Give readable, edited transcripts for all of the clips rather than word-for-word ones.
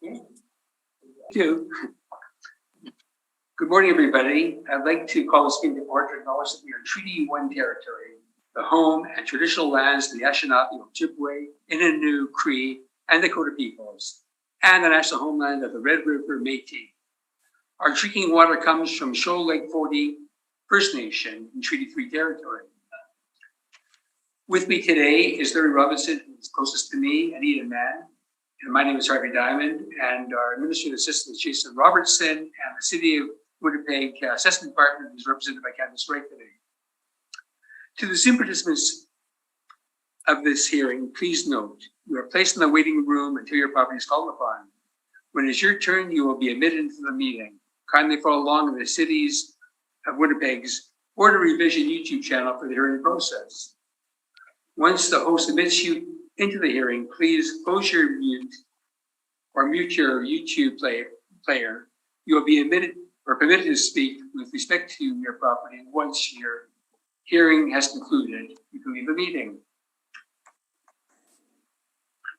Thank you. Good morning, everybody. I'd like to call this meeting to order to acknowledge that we are Treaty 1 territory, the home and traditional lands of the Anishinaabe of Ojibwe, Innu, Cree, and Dakota peoples, and the national homeland of the Red River Métis. Our drinking water comes from Shoal Lake 40 First Nation in Treaty 3 territory. With me today is Larry Robinson, who's closest to me, and Ian Mann. And my name is Harvey Diamond, and our administrative assistant is Jason Robertson, and the City of Winnipeg Assessment Department is represented by Candace Wright today. To the Zoom participants of this hearing, please note, you are placed in the waiting room until your property is called upon. When it's your turn, you will be admitted into the meeting. Kindly follow along in the Cities of Winnipeg's Board of Revision YouTube channel for the hearing process. Once the host admits you into the hearing, please close your mute or mute your YouTube player. You will be admitted or permitted to speak with respect to your property once your hearing has concluded. You can leave the meeting.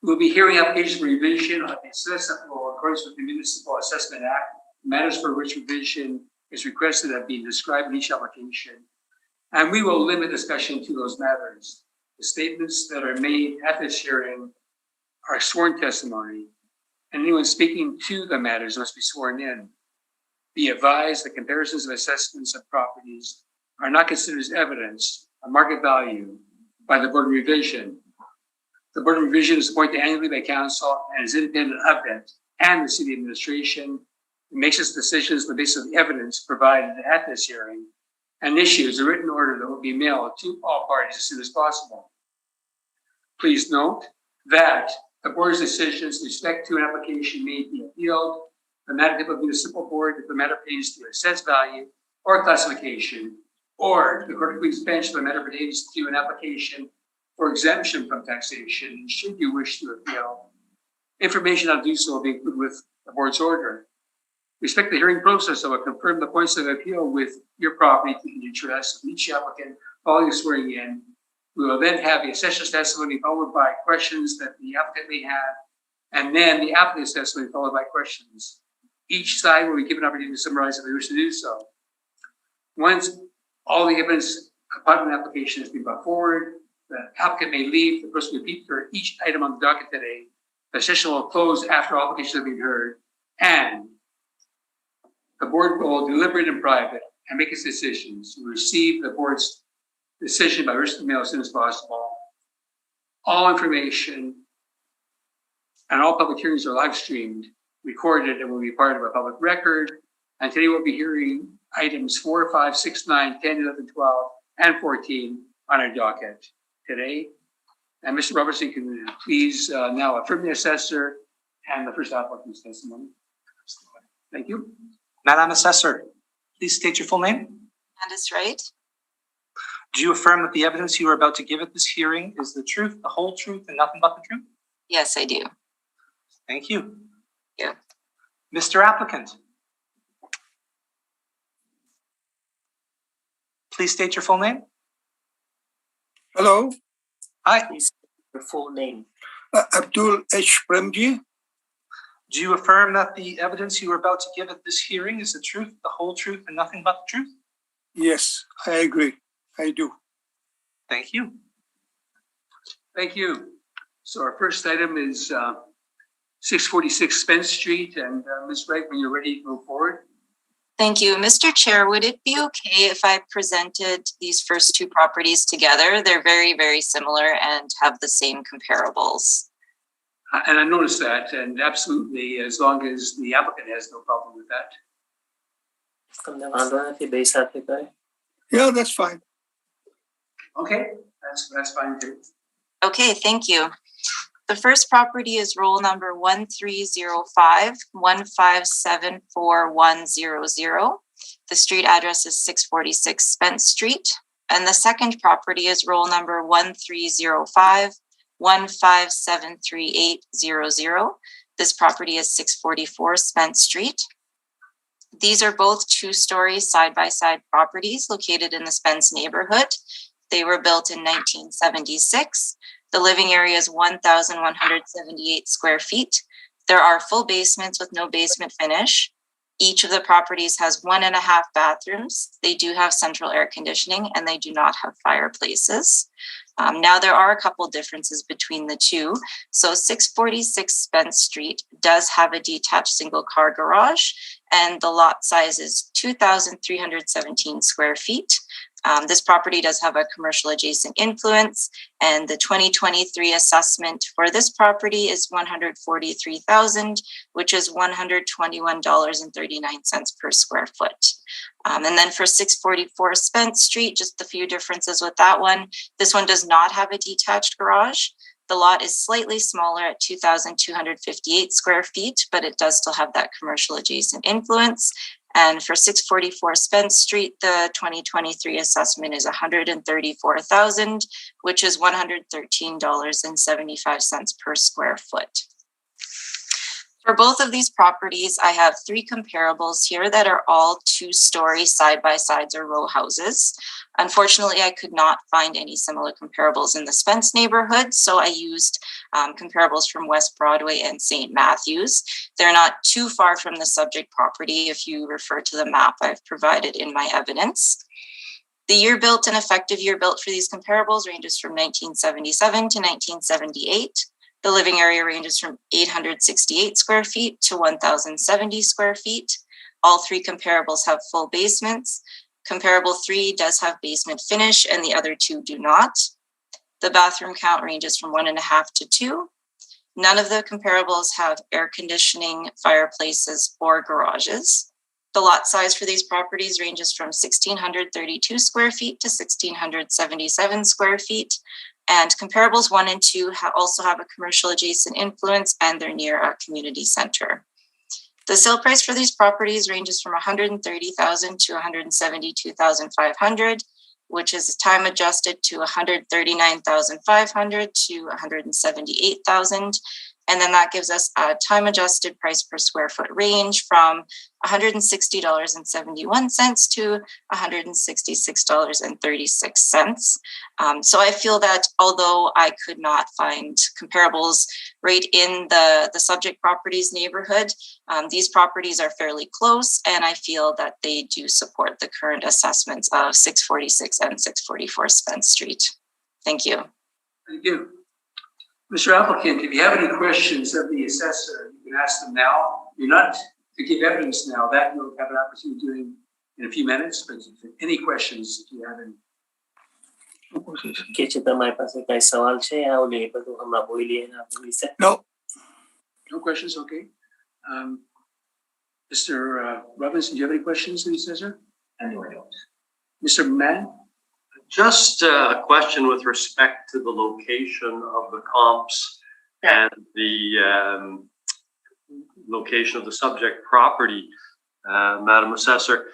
We'll be hearing applications for revision of the assessment law in accordance with the Municipal Assessment Act. Matters for which revision is requested have been described in each application, and we will limit discussion to those matters. The statements that are made at this hearing are sworn testimony, and anyone speaking to the matters must be sworn in. Be advised that comparisons of assessments of properties are not considered as evidence of market value by the Board of Revision. The Board of Revision is appointed annually by Council and is independent of it and the City Administration. It makes its decisions on the basis of the evidence provided at this hearing and issues a written order that will be mailed to all parties as soon as possible. Please note that the board's decisions with respect to an application may be appealed. The matter of the municipal board, if the matter pertains to assessed value or classification, or the Court of Queen's Bench, if the matter pertains to an application for exemption from taxation, should you wish to appeal. Information on do so will be included with the board's order. Respect the hearing process, I will confirm the points of appeal with your property to the interest of each applicant following swearing in. We will then have the assessor's testimony followed by questions that the applicant may have, and then the applicant's testimony followed by questions. Each side will be given an opportunity to summarize if they wish to do so. Once all the evidence upon an application has been brought forward, the applicant may leave. The person will repeat for each item on the docket today. The session will close after all applications have been heard, and the board will deliberate in private and make its decisions. We receive the board's decision by written mail as soon as possible. All information and all public hearings are live streamed, recorded, and will be part of a public record. And today we'll be hearing items 4, 5, 6, 9, 10, 11, 12, and 14 on our docket today. And Mr. Robertson, can you please now affirm the assessor and the first applicant's testimony. Thank you. Madam Assessor, please state your full name. Candace Wright. Do you affirm that the evidence you are about to give at this hearing is the truth, the whole truth, and nothing but the truth? Yes, I do. Thank you. Yeah. Mr. Applicant, please state your full name. Hello, Hi. Please state your full name. Abdul H. Premji. Do you affirm that the evidence you are about to give at this hearing is the truth, the whole truth, and nothing but the truth? Yes, I agree. I do. Thank you. Thank you. So our first item is 646 Spence Street. And Ms. Wright, when you're ready to move forward. Thank you. Mr. Chair, would it be okay if I presented these first two properties together? They're very, very similar and have the same comparables. And I noticed that, and absolutely, as long as the applicant has no problem with that. Yeah, that's fine. Okay, that's fine too. Okay, thank you. The first property is roll number 1305-1574100. The street address is 646 Spence Street. And the second property is roll number 1305-1573800. This property is 644 Spence Street. These are both two-story side-by-side properties located in the Spence neighborhood. They were built in 1976. The living area is 1,178 square feet. There are full basements with no basement finish. Each of the properties has 1.5 bathrooms. They do have central air conditioning and they do not have fireplaces. Now there are a couple differences between the two. So 646 Spence Street does have a detached single car garage and the lot size is 2,317 square feet. This property does have a commercial adjacent influence and the 2023 assessment for this property is $143,000, which is $121.39 per square foot. And then for 644 Spence Street, just a few differences with that one. This one does not have a detached garage. The lot is slightly smaller at 2,258 square feet, but it does still have that commercial adjacent influence. And for 644 Spence Street, the 2023 assessment is $134,000, which is $113.75 per square foot. For both of these properties, I have 3 comparables here that are all 2-story side-by-sides or row houses. Unfortunately, I could not find any similar comparables in the Spence neighborhood, so I used comparables from West Broadway and St. Matthews. They're not too far from the subject property if you refer to the map I've provided in my evidence. The year built and effective year built for these comparables ranges from 1977 to 1978. The living area ranges from 868 square feet to 1,070 square feet. All 3 comparables have full basements. Comparable 3 does have basement finish and the other 2 do not. The bathroom count ranges from 1.5 to 2. None of the comparables have air conditioning, fireplaces, or garages. The lot size for these properties ranges from 1,632 square feet to 1,677 square feet. And comparables 1 and 2 also have a commercial adjacent influence and they're near a community center. The sale price for these properties ranges from $130,000 to $172,500, which is time adjusted to $139,500 to $178,000. And then that gives us a time adjusted price per square foot range from $160.71 to $166.36. So I feel that although I could not find comparables right in the subject properties neighborhood, these properties are fairly close, and I feel that they do support the current assessments of 646 and 644 Spence Street. Thank you. Thank you. Mr. Applicant, if you have any questions of the assessor, you can ask them now. You're not to give evidence now. That you'll have an opportunity to do in a few minutes. But any questions, if you have any. के चाहिँ तपाईँ पास कुनै सवाल छ या उले पनि हमरा बोलिएन बोलिन्छ No. No questions, okay. Mr. Robinson, do you have any questions to the assessor? No, I don't. Mr. Mann? Just a question with respect to the location of the comps and the location of the subject property, Madam Assessor.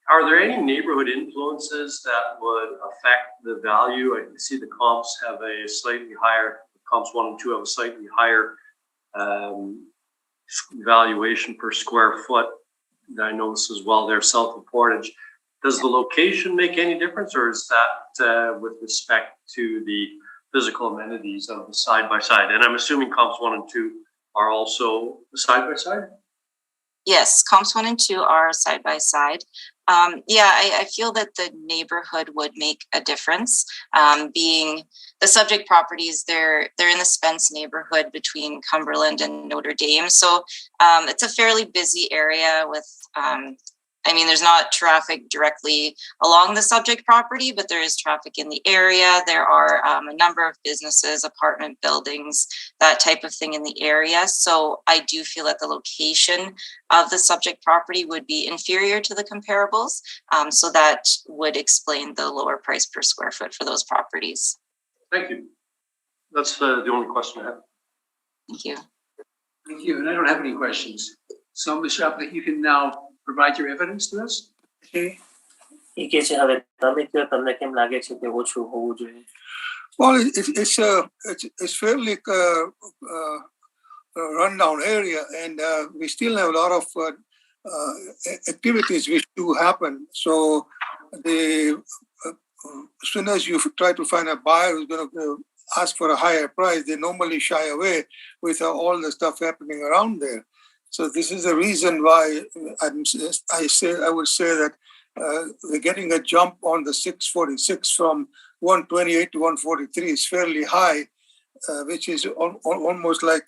Are there any neighborhood influences that would affect the value? I can see the comps have a slightly higher, comps 1 and 2 have a slightly higher valuation per square foot. I notice as well they're south of Portage. Does the location make any difference, or is that with respect to the physical amenities of the side-by-side? And I'm assuming comps 1 and 2 are also side-by-side? Yes, comps 1 and 2 are side-by-side. I feel that the neighborhood would make a difference. Being the subject properties, they're in the Spence neighborhood between Cumberland and Notre Dame. So it's a fairly busy area with there's not traffic directly along the subject property, but there is traffic in the area. There are a number of businesses, apartment buildings, that type of thing in the area. So I do feel that the location of the subject property would be inferior to the comparables. So that would explain the lower price per square foot for those properties. Thank you. That's the only question I have. Thank you. Thank you. And I don't have any questions. So, Mr. Applicant, you can now provide your evidence to us. के चाहिँ હવે તમે કયો તમને કેમ લાગે છે કે ઓછું હોવું જોઈએ? Well, it's fairly rundown area, and we still have a lot of activities which do happen. So as soon as you try to find a buyer who's going to ask for a higher price, they normally shy away with all the stuff happening around there. So this is the reason why I would say that we're getting a jump on the 646 from 128 to 143 is fairly high, which is almost like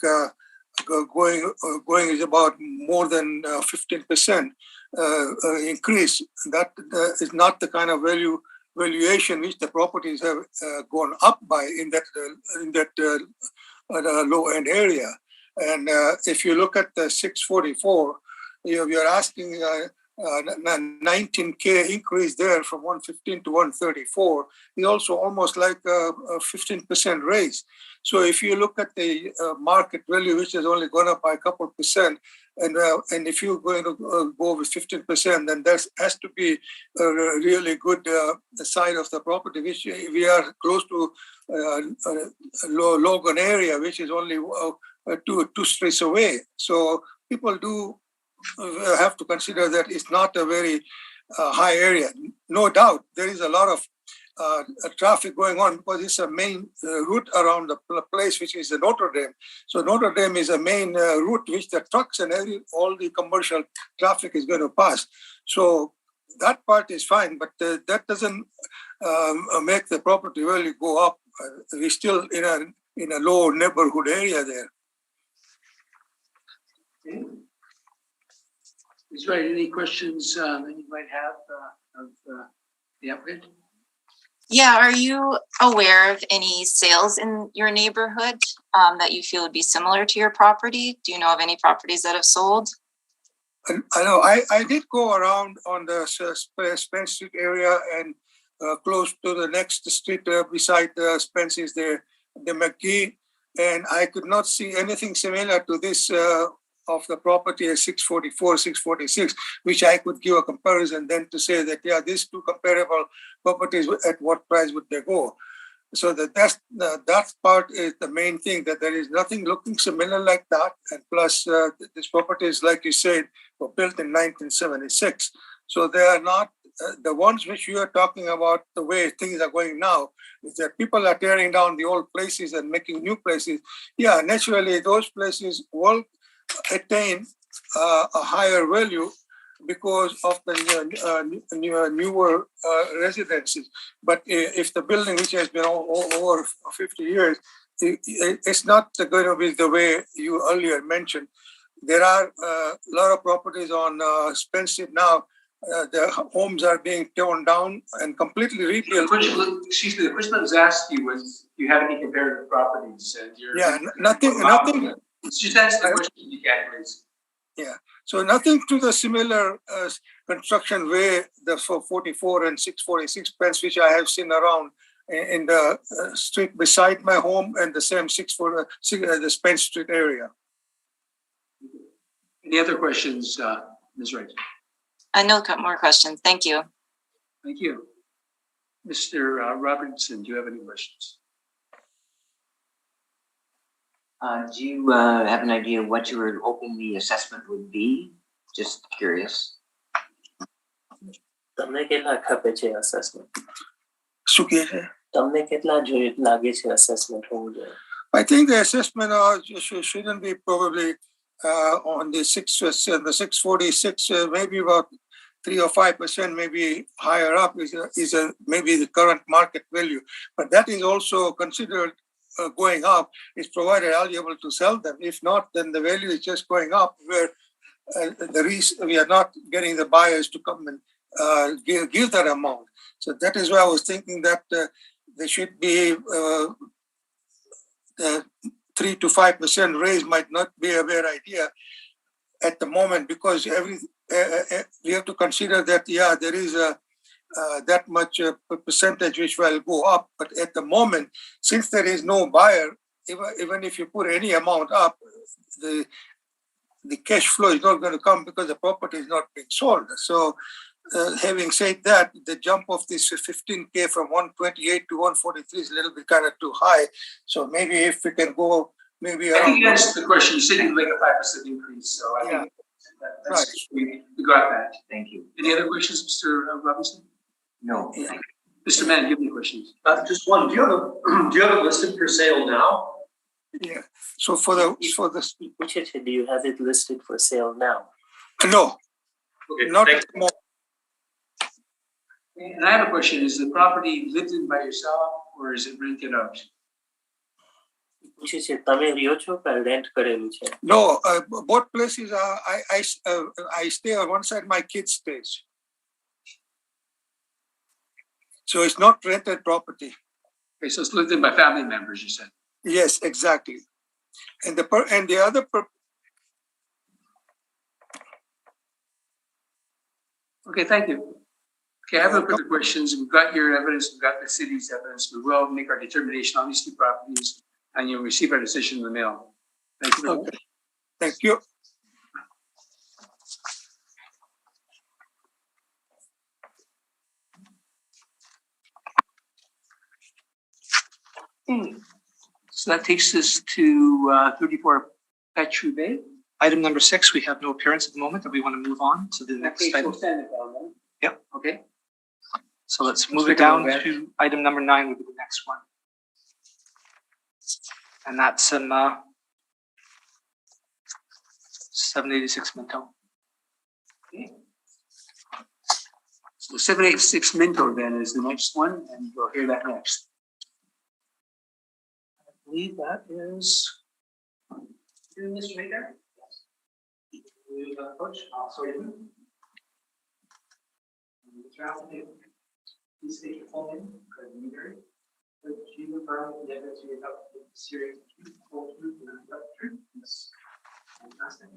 going is about more than 15% increase. That is not the kind of valuation which the properties have gone up by in that low end area. And if you look at the 644, you're asking 19K increase there from 115 to 134 is also almost like a 15% raise. So if you look at the market value, which has only gone up by a couple of percent, and if you're going to go with 15%, then that has to be a really good side of the property, which we are close to Logan area, which is only two streets away. So people do have to consider that it's not a very high area. No doubt, there is a lot of traffic going on because it's a main route around the place, which is the Notre Dame. So Notre Dame is a main route which the trucks and all the commercial traffic is going to pass. So that part is fine, but that doesn't make the property value go up. We're still in a low neighborhood area there. Okay. Is there any questions that you might have of the applicant? Yeah, are you aware of any sales in your neighborhood that you feel would be similar to your property? Do you know of any properties that have sold? I know. I did go around on the Spence Street area and close to the next street beside Spence is the McGee, and I could not see anything similar to this of the property at 644, 646, which I could give a comparison then to say that, yeah, these two comparable properties, at what price would they go? So that part is the main thing, that there is nothing looking similar like that. And plus, this property is, like you said, were built in 1976. So they are not the ones which you are talking about. The way things are going now is that people are tearing down the old places and making new places. Yeah, naturally, those places will attain a higher value because of the newer residences. But if the building, which has been over 50 years, it's not going to be the way you earlier mentioned. There are a lot of properties on Spence Street now. The homes are being torn down and completely rebuilt. Excuse me, the question I was asking you was, do you have any comparative properties? And Nothing. Just answer the question you can, please. Yeah, so nothing to the similar construction way, the 44 and 646 Spence, which I have seen around in the street beside my home, and the same the Spence Street area. Any other questions, Ms. Wright? No more questions. Thank you. Thank you. Mr. Robertson, do you have any questions? Do you have an idea what you were hoping the assessment would be? Just curious. તમને કેટલા ખપે છે assessment? શું કહે છે? તમને કેટલા લાગે છે assessment હોવું જોઈએ? I think the assessment shouldn't be probably on the 646, maybe about 3 or 5%, maybe higher up is maybe the current market value. But that is also considered going up, is provided I'll be able to sell them. If not, then the value is just going up, where we are not getting the buyers to come and give that amount. So that is why I was thinking that there should be the 3 to 5% raise might not be a bad idea at the moment, because we have to consider that, yeah, there is that much percentage which will go up. But at the moment, since there is no buyer, even if you put any amount up, the cash flow is not going to come because the property is not being sold. So having said that, the jump of this 15K from 128 to 143 is a little bit kind of too high. So maybe if we can go maybe around. I think you answered the question. You said you'd make a 5% increase. So I think that's right. We got that. Thank you. Any other questions, Mr. Robinson? No. Yeah. Mr. Mann, give me questions. Just one, do you have it listed for sale now? Yeah. So for the do you have it listed for sale now? no, Okay, not thank at the moment. And I have a question. Is the property lived in by yourself or is it rented out? પૂછે છે તમે રહ્યો છો કે rent કરેલું છે? No, both places are. I stay on one side. My kids stays. So it's not rented property. Okay, so it's lived in by family members, you said. Yes, exactly. And the other. Okay, thank you. Okay, I have no further questions. We've got your evidence. We've got the city's evidence. We will make our determination on these two properties and you'll receive our decision in the mail. Thank you very much. Okay. Thank you. So that takes us to 34 Petro Bay. Item number 6, we have no appearance at the moment, and we want to move on to the next Okay, so item. stand it down then. Yep. Okay. So let's move take it a down look at to item number 9 would be the next one. And that's 786 Minto. So 786 Minto then is the next one, and we'll hear that next. I believe that is. Doing this right there? Yes. We approach, sorry. Please state your full name, Mary. Do you affirm the evidence you have the serious truth, whole truth, and the truth? Yes. Fantastic.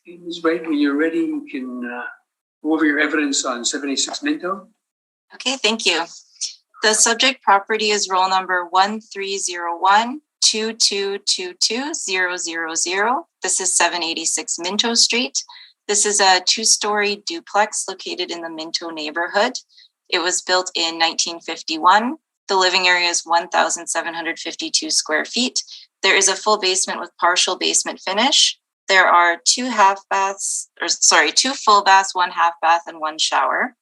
Okay, Ms. Wright, when you're ready, you can go over your evidence on 786 Minto. Okay, thank you. The subject property is roll number 1301-2222-000. This is 786 Minto Street. This is a 2-story duplex located in the Minto neighborhood. It was built in 1951. The living area is 1,752 square feet. There is a full basement with partial basement finish. There are 2 full baths, 1 half bath, and 1 shower.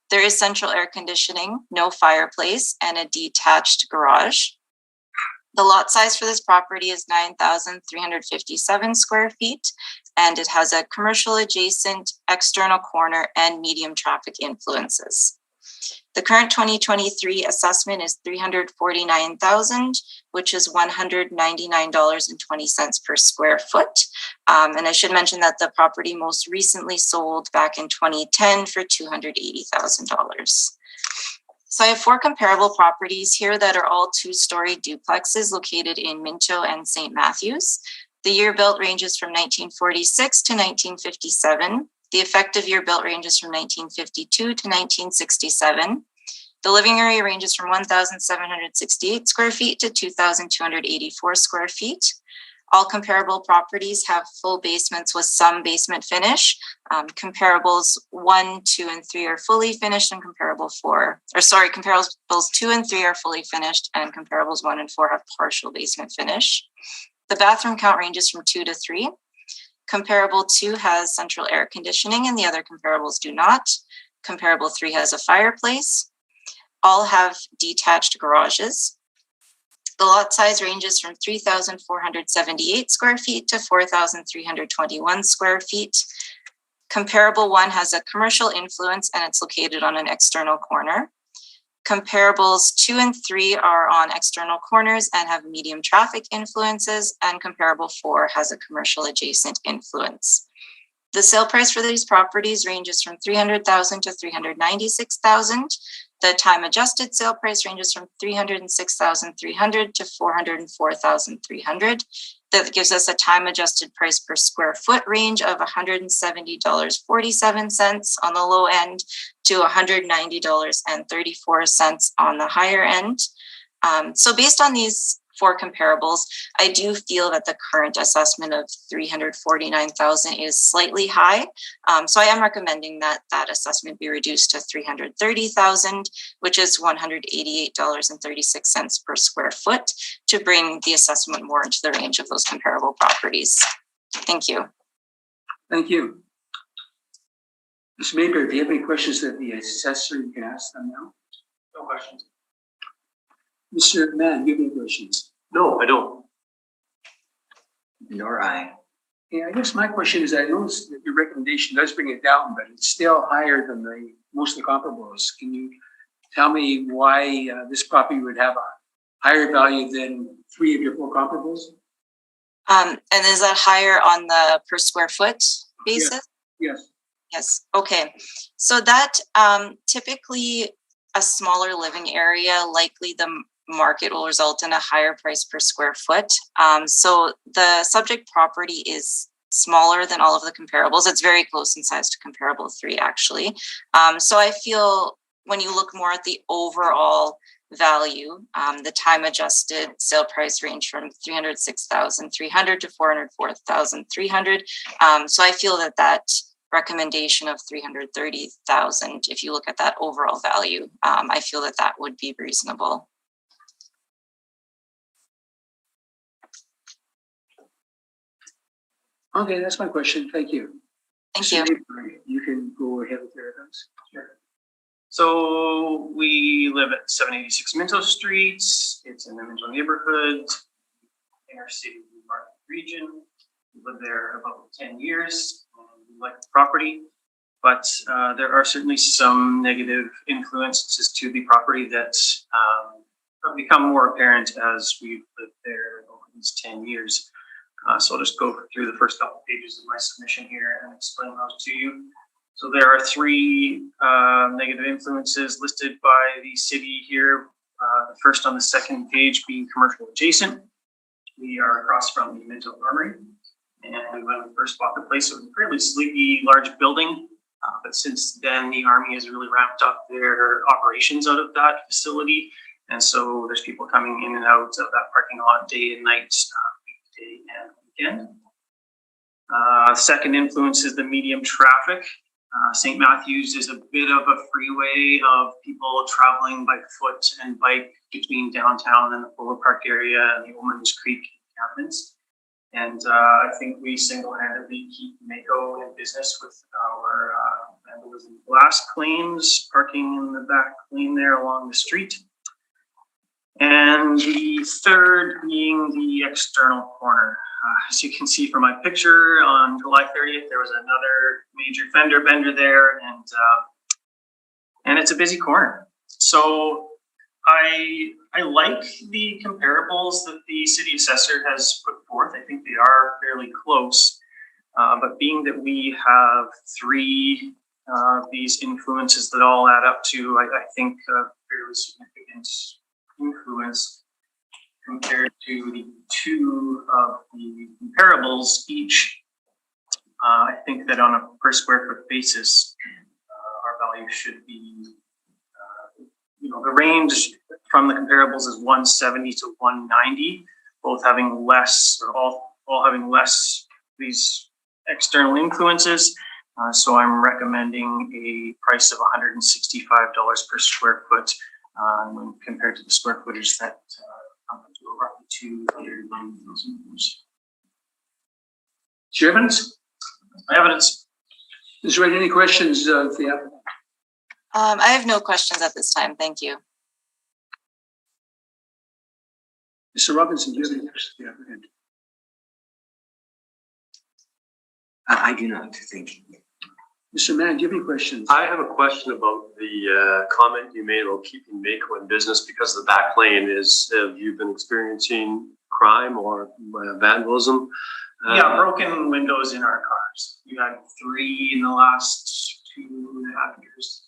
There is central air conditioning, no fireplace, and a detached garage. The lot size for this property is 9,357 square feet, and it has a commercial adjacent, external corner, and medium traffic influences. The current 2023 assessment is $349,000, which is $199.20 per square foot. And I should mention that the property most recently sold back in 2010 for $280,000. So I have 4 comparable properties here that are all 2-story duplexes located in Minto and St. Matthews. The year built ranges from 1946 to 1957. The effective year built ranges from 1952 to 1967. The living area ranges from 1,768 square feet to 2,284 square feet. All comparable properties have full basements with some basement finish. Comparables 1, 2, and 3 are fully finished, and comparables 2 and 3 are fully finished, and comparables 1 and 4 have partial basement finish. The bathroom count ranges from 2 to 3. Comparable 2 has central air conditioning, and the other comparables do not. Comparable 3 has a fireplace. All have detached garages. The lot size ranges from 3,478 square feet to 4,321 square feet. Comparable 1 has a commercial influence, and it's located on an external corner. Comparables 2 and 3 are on external corners and have medium traffic influences, and comparable 4 has a commercial adjacent influence. The sale price for these properties ranges from $300,000 to $396,000. The time adjusted sale price ranges from $306,300 to $404,300. That gives us a time adjusted price per square foot range of $170.47 on the low end to $190.34 on the higher end. So based on these for comparables, I do feel that the current assessment of $349,000 is slightly high. So I am recommending that that assessment be reduced to $330,000, which is $188.36 per square foot, to bring the assessment more into the range of those comparable properties. Thank you. Thank you. Mr. Maker, if you have any questions of the assessor, you can ask them now. No questions. Mr. Mann, do you have any questions? No, I don't. Nor I. Yeah, I guess my question is, I noticed that your recommendation does bring it down, but it's still higher than most of the comparables. Can you tell me why this property would have a higher value than 3 of your 4 comparables? And is that higher on the per square foot basis? Yes. Yes. Okay. So that typically a smaller living area, likely the market will result in a higher price per square foot. So the subject property is smaller than all of the comparables. It's very close in size to comparable 3, actually. So I feel when you look more at the overall value, the time adjusted sale price range from $306,300 to $404,300. So I feel that that recommendation of $330,000, if you look at that overall value, I feel that that would be reasonable. Okay, that's my question. Thank you. Thank Mr. you. Maker, you can go ahead with your evidence. Sure. So we live at 786 Minto Street. It's in the Minto neighborhood, inner city market region. We lived there about 10 years. We like the property, but there are certainly some negative influences to the property that have become more apparent as we've lived there over these 10 years. So I'll just go through the first couple of pages of my submission here and explain those to you. So there are 3 negative influences listed by the city here. The first on the second page being commercial adjacent. We are across from the Minto Armory. And when we first bought the place, it was a fairly sleepy, large building. But since then, the Army has really ramped up their operations out of that facility. And so there's people coming in and out of that parking lot day and night, weekday and weekend. Second influence is the medium traffic. St. Matthews is a bit of a freeway of people traveling by foot and bike between downtown and the Polo Park area and the Woman's Creek encampments. And I think we single-handedly keep Mako in business with our vandalism glass claims, parking in the back lane there along the street. And the third being the external corner. As you can see from my picture, on July 30th, there was another major fender bender there, and it's a busy corner. So I like the comparables that the city assessor has put forth. I think they are fairly close, but being that we have 3 of these influences that all add up to, I think, a fairly significant influence compared to the 2 of the comparables each. I think that on a per square foot basis, our value should be, the range from the comparables is 170 to 190, both having less, or all having less these external influences. So I'm recommending a price of $165 per square foot when compared to the square footage that comes to roughly $290,000. Your evidence? My evidence. Is there any questions of the applicant? I have no questions at this time. Thank you. Mr. Robinson, do you have any questions of the applicant? I do not, thank you. Mr. Mann, do you have any questions? I have a question about the comment you made about keeping Mako in business because the back lane is, have you been experiencing crime or vandalism? Yeah, broken windows in our cars. You had 3 in the last 2.5 years.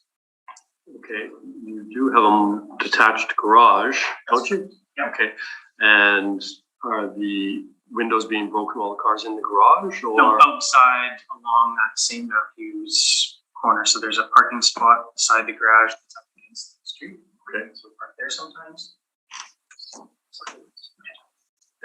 Okay, you do have a detached garage, don't you? Yeah. Okay, and are the windows being broken while the car's in the garage, or? No, outside along that St. Matthews corner. So there's a parking spot beside the garage that's up against the street. Okay. So we park there sometimes.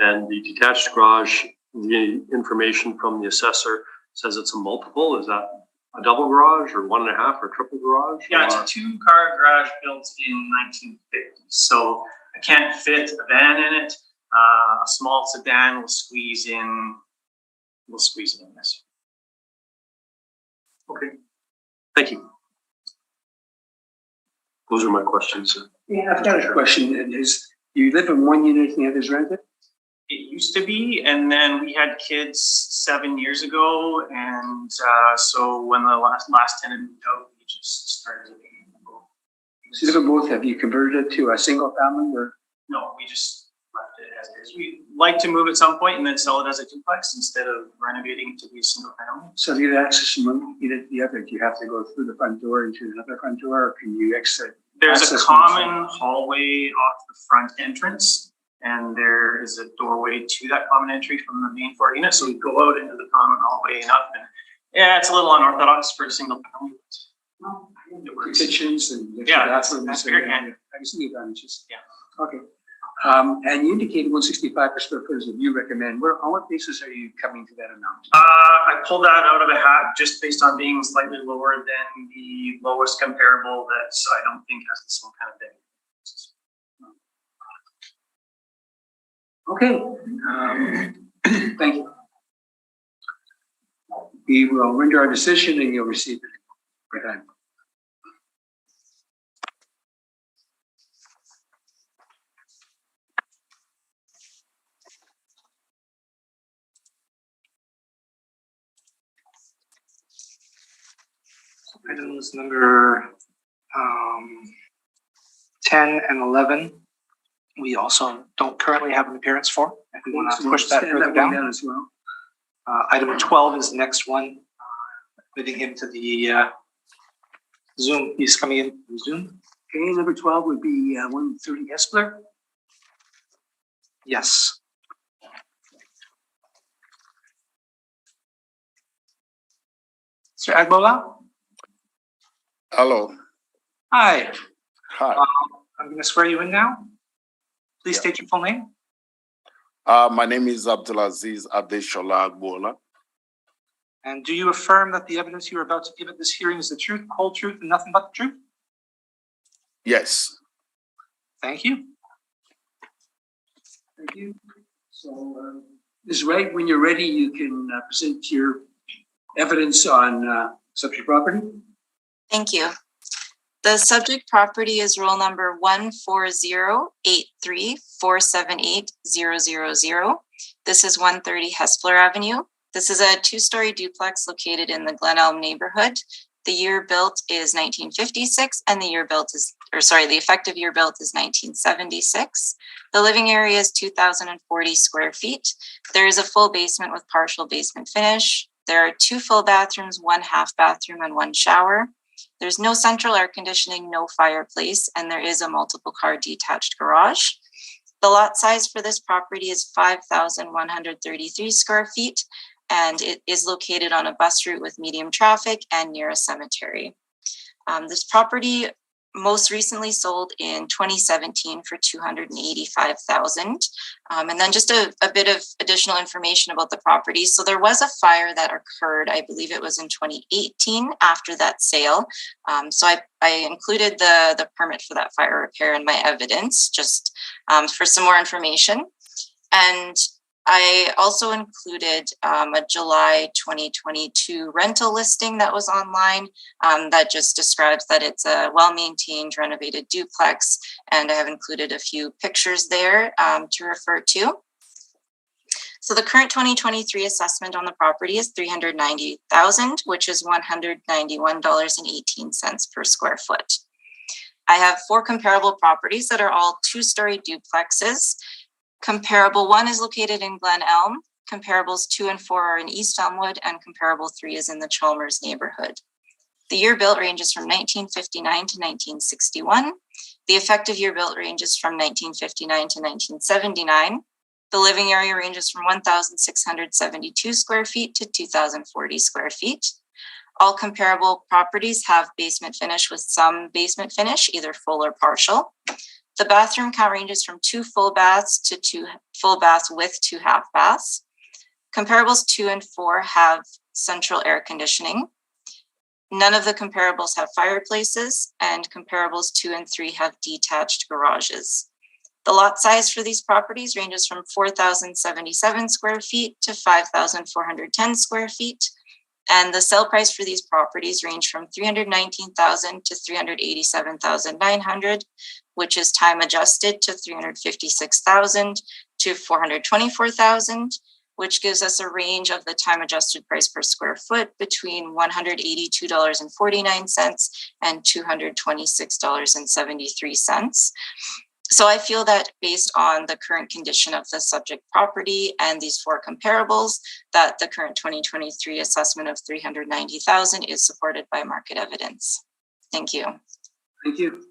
And the detached garage, the information from the assessor says it's a multiple. Is that a double garage or 1.5 or triple garage? Yeah, it's Or- a 2-car garage built in 1950. So I can't fit a van in it. A small sedan will squeeze in. This. Okay. Thank you. Those are my questions. Yeah, I've got a question. And you live in one unit and the other's rented? It used to be, and then we had kids 7 years ago, and so when the last tenant moved out, we just started living in both. So you live in both. Have you converted it to a single family or? No, we just left it as is. We'd like to move at some point and then sell it as a duplex instead of renovating it to be a single family. So if you get access from one unit to the other, do you have to go through the front door into another front door, or can you exit? There's a access from the common hallway off the front entrance, and there is a doorway to that common entry from the main floor unit. So we go out into the common hallway and up, and yeah, it's a little unorthodox for a single family. It works. Kitchens and Yeah, bathrooms. that's and- very handy. I can see the advantages. Yeah. Okay. And you indicated 165 per square foot is what you recommend. On what basis are you coming to that amount? I pulled that out of a hat just based on being slightly lower than the lowest comparable that I don't think has the same kind of thing. Okay. Thank you. We will render our decision and you'll receive it. Good time. Items number 10 and 11, we also don't currently have an appearance for. If we want to push that Stand further one down. down as well. Item 12 is the next one. Admitting him to the Zoom. He's coming in from Zoom. Okay, number 12 would be 130 Hessler. Yes. Mr. Agbola? Hello. Hi. Hi. I'm going to swear you in now. Please state your full name. My name is Abdulaziz Adeshola Agbola. And do you affirm that the evidence you are about to give at this hearing is the truth, whole truth, and nothing but the truth? Yes. Thank you. Thank you. So, Ms. Wright, when you're ready, you can present your evidence on subject property. Thank you. The subject property is roll number 14083478000. This is 130 Hessler Avenue. This is a 2-story duplex located in the Glen Elm neighborhood. The year built is 1956 and the effective year built is 1976. The living area is 2,040 square feet. There is a full basement with partial basement finish. There are 2 full bathrooms, 1 half bathroom, and 1 shower. There's no central air conditioning, no fireplace, and there is a multiple car detached garage. The lot size for this property is 5,133 square feet, and it is located on a bus route with medium traffic and near a cemetery. This property most recently sold in 2017 for $285,000. And then just a bit of additional information about the property. So there was a fire that occurred, I believe it was in 2018 after that sale. So I included the permit for that fire repair in my evidence, just for some more information. And I also included a July 2022 rental listing that was online that just describes that it's a well-maintained renovated duplex, and I have included a few pictures there to refer to. So the current 2023 assessment on the property is $390,000, which is $191.18 per square foot. I have 4 comparable properties that are all 2-story duplexes. Comparable 1 is located in Glen Elm. Comparables 2 and 4 are in East Elmwood, and comparable 3 is in the Chalmers neighborhood. The year built ranges from 1959 to 1961. The effective year built ranges from 1959 to 1979. The living area ranges from 1,672 square feet to 2,040 square feet. All comparable properties have basement finish with some basement finish, either full or partial. The bathroom count ranges from 2 full baths to 2 full baths with 2 half baths. Comparables 2 and 4 have central air conditioning. None of the comparables have fireplaces, and comparables 2 and 3 have detached garages. The lot size for these properties ranges from 4,077 square feet to 5,410 square feet. And the sale price for these properties range from $319,000 to $387,900, which is time adjusted to $356,000 to $424,000, which gives us a range of the time adjusted price per square foot between $182.49 and $226.73. So I feel that based on the current condition of the subject property and these 4 comparables, that the current 2023 assessment of $390,000 is supported by market evidence. Thank you. Thank you.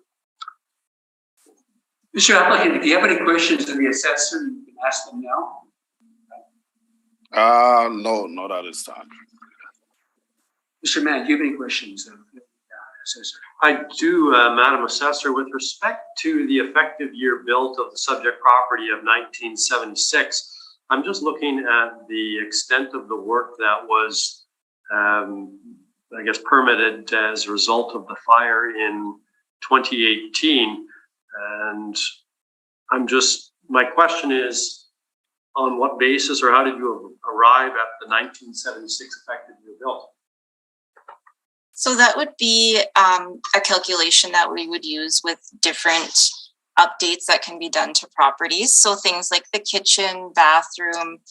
Mr. Applicant, if you have any questions of the assessor, you can ask them now. No, not at this time. Mr. Mann, do you have any questions of the assessor? I do, Madam Assessor, with respect to the effective year built of the subject property of 1976, I'm just looking at the extent of the work that was, I guess, permitted as a result of the fire in 2018. And my question is, on what basis or how did you arrive at the 1976 effective year built? So that would be a calculation that we would use with different updates that can be done to properties. So things like the kitchen, bathroom,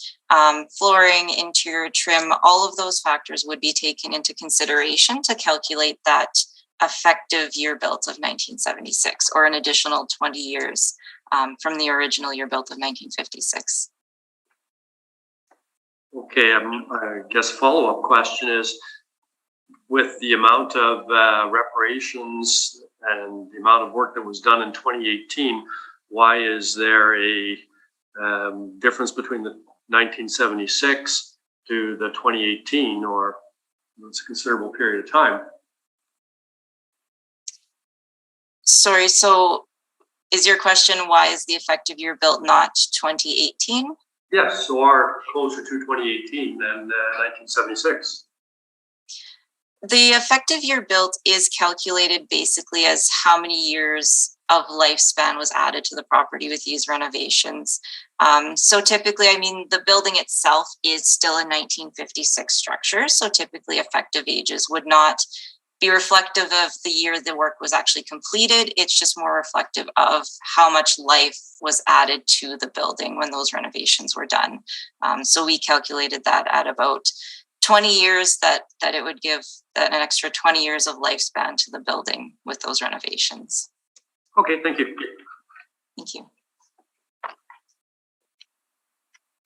flooring, interior trim, all of those factors would be taken into consideration to calculate that effective year built of 1976, or an additional 20 years from the original year built of 1956. Okay, I guess follow-up question is, with the amount of reparations and the amount of work that was done in 2018, why is there a difference between the 1976 to the 2018, or it's a considerable period of time? Sorry, so is your question, why is the effective year built not 2018? Yes, so are closer to 2018 than 1976. The effective year built is calculated basically as how many years of lifespan was added to the property with these renovations. So typically, I mean, the building itself is still a 1956 structure. So typically effective ages would not be reflective of the year the work was actually completed. It's just more reflective of how much life was added to the building when those renovations were done. So we calculated that at about 20 years, that it would give that an extra 20 years of lifespan to the building with those renovations. Okay, thank you. Thank you.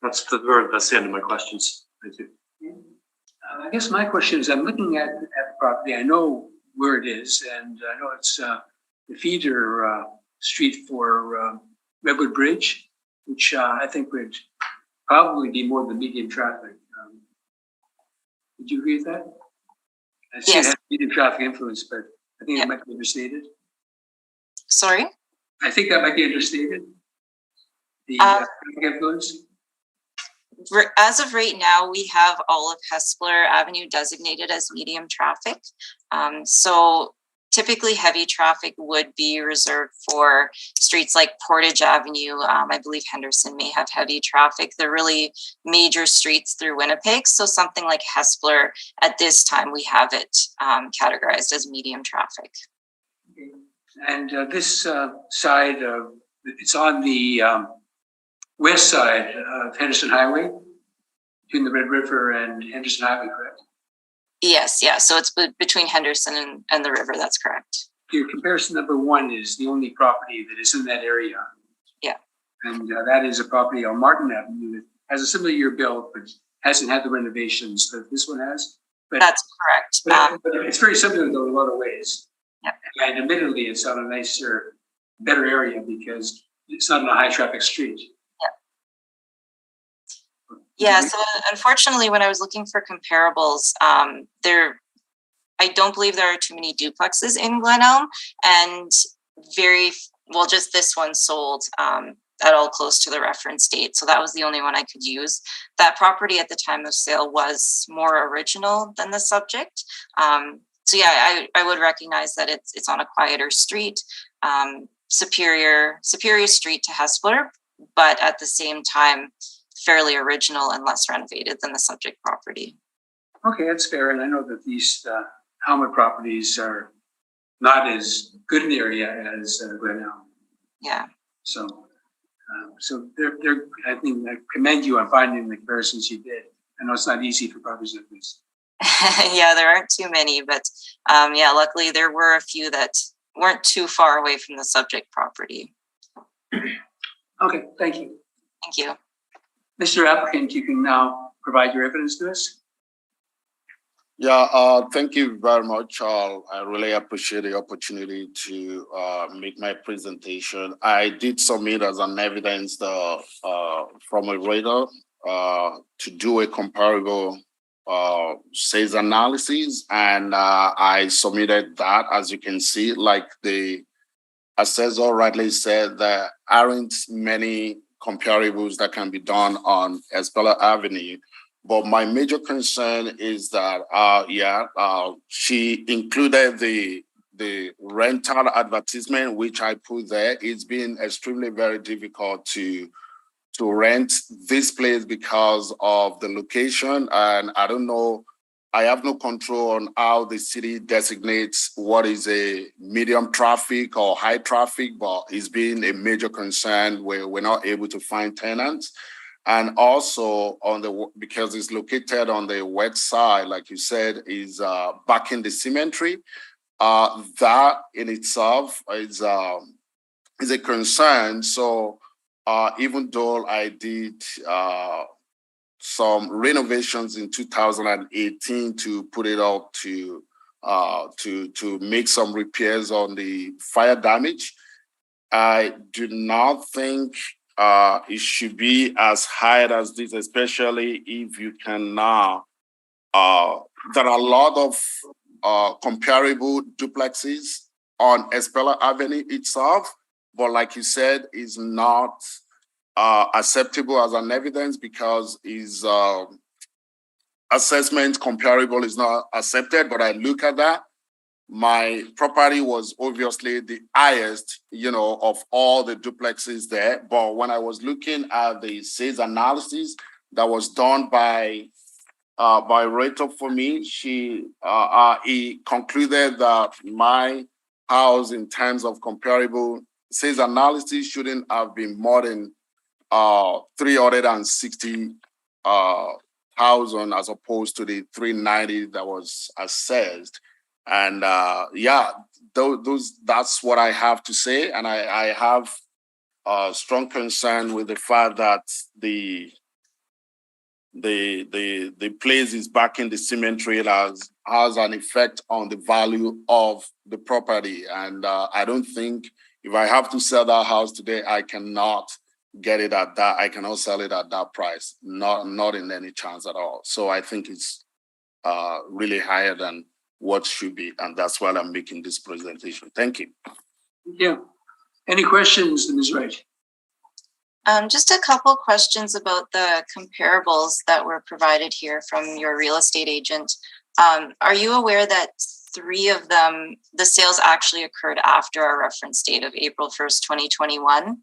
That's the end of my questions. Thank you. I guess my question is, I'm looking at the property. I know where it is, and I know it's the feeder street for Redwood Bridge, which I think would probably be more than medium traffic. Would you agree with that? I see it has medium traffic influence, but I think it might be understated. Sorry? I think that might be understated. The traffic influence. As of right now, we have all of Hessler Avenue designated as medium traffic. So typically heavy traffic would be reserved for streets like Portage Avenue. I believe Henderson may have heavy traffic. They're really major streets through Winnipeg. So something like Hessler, at this time, we have it categorized as medium traffic. Okay. And this side, it's on the west side of Henderson Highway, between the Red River and Henderson Highway, correct? Yes, yeah. So it's between Henderson and the river. That's correct. Your comparison number 1 is the only property that is in that area. Yeah. And that is a property on Martin Avenue that has a similar year built, but hasn't had the renovations that this one has. But that's correct. But it's very similar though in a lot of ways. Yeah. And admittedly, it's on a nicer, better area because it's not on a high traffic street. Yeah, so unfortunately, when I was looking for comparables, I don't believe there are too many duplexes in Glen Elm, and very well, just this one sold at all close to the reference date. So that was the only one I could use. That property at the time of sale was more original than the subject. So yeah, I would recognize that it's on a quieter street, superior street to Hessler, but at the same time, fairly original and less renovated than the subject property. Okay, that's fair. And I know that these Helmet properties are not as good an area as Glen Allen. Yeah. So they're, I think I commend you on finding the comparisons you did. I know it's not easy for properties like this. Yeah, there aren't too many, but yeah, luckily there were a few that weren't too far away from the subject property. Okay, thank you. Thank you. Mr. Applicant, you can now provide your evidence to us. Yeah, thank you very much. I really appreciate the opportunity to make my presentation. I did submit as an evidence from a radar to do a comparable sales analysis, and I submitted that. As you can see, like the assessor rightly said, there aren't many comparables that can be done on Hessler Avenue. But my major concern is that, she included the rental advertisement, which I put there. It's been extremely very difficult to rent this place because of the location. And I don't know, I have no control on how the city designates what is a medium traffic or high traffic, but it's been a major concern where we're not able to find tenants. And also because it's located on the west side, like you said, is back in the cemetery. That in itself is a concern. So even though I did some renovations in 2018 to put it up to make some repairs on the fire damage, I do not think it should be as high as this, especially if you can now. There are a lot of comparable duplexes on Hessler Avenue itself, but like you said, is not acceptable as an evidence because his assessment comparable is not accepted. But I look at that. My property was obviously the highest, of all the duplexes there. But when I was looking at the sales analysis that was done by Rachel for me, he concluded that my house, in terms of comparable sales analysis, shouldn't have been more than 360,000 as opposed to the 390 that was assessed. And that's what I have to say. And I have a strong concern with the fact that the place is back in the cemetery. It has an effect on the value of the property. And I don't think if I have to sell that house today, I cannot get it at that. I cannot sell it at that price. Not in any chance at all. So I think it's really higher than what should be, and that's why I'm making this presentation. Thank you. Thank you. Any questions, Ms. Wright? Just a couple questions about the comparables that were provided here from your real estate agent. Are you aware that 3 of them, the sales actually occurred after our reference date of April 1st, 2021?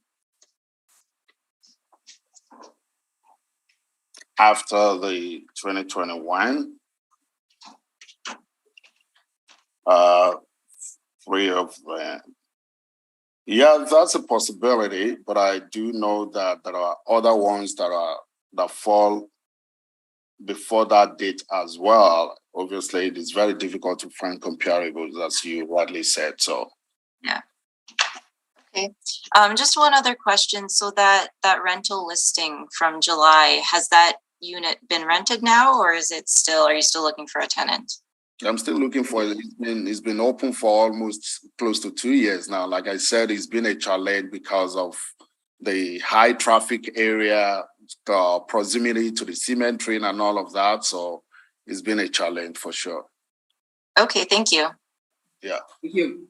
After the 2021? 3 of them. Yeah, that's a possibility, but I do know that there are other ones that fall before that date as well. Obviously, it is very difficult to find comparables, as you rightly said. So, yeah. Okay. Just one other question. So that rental listing from July, has that unit been rented now, or is it still? Are you still looking for a tenant? I'm still looking for it. It's been open for almost close to 2 years now. Like I said, it's been a challenge because of the high traffic area, the proximity to the cemetery and all of that. So it's been a challenge for sure. Okay, thank you. Yeah. Thank you.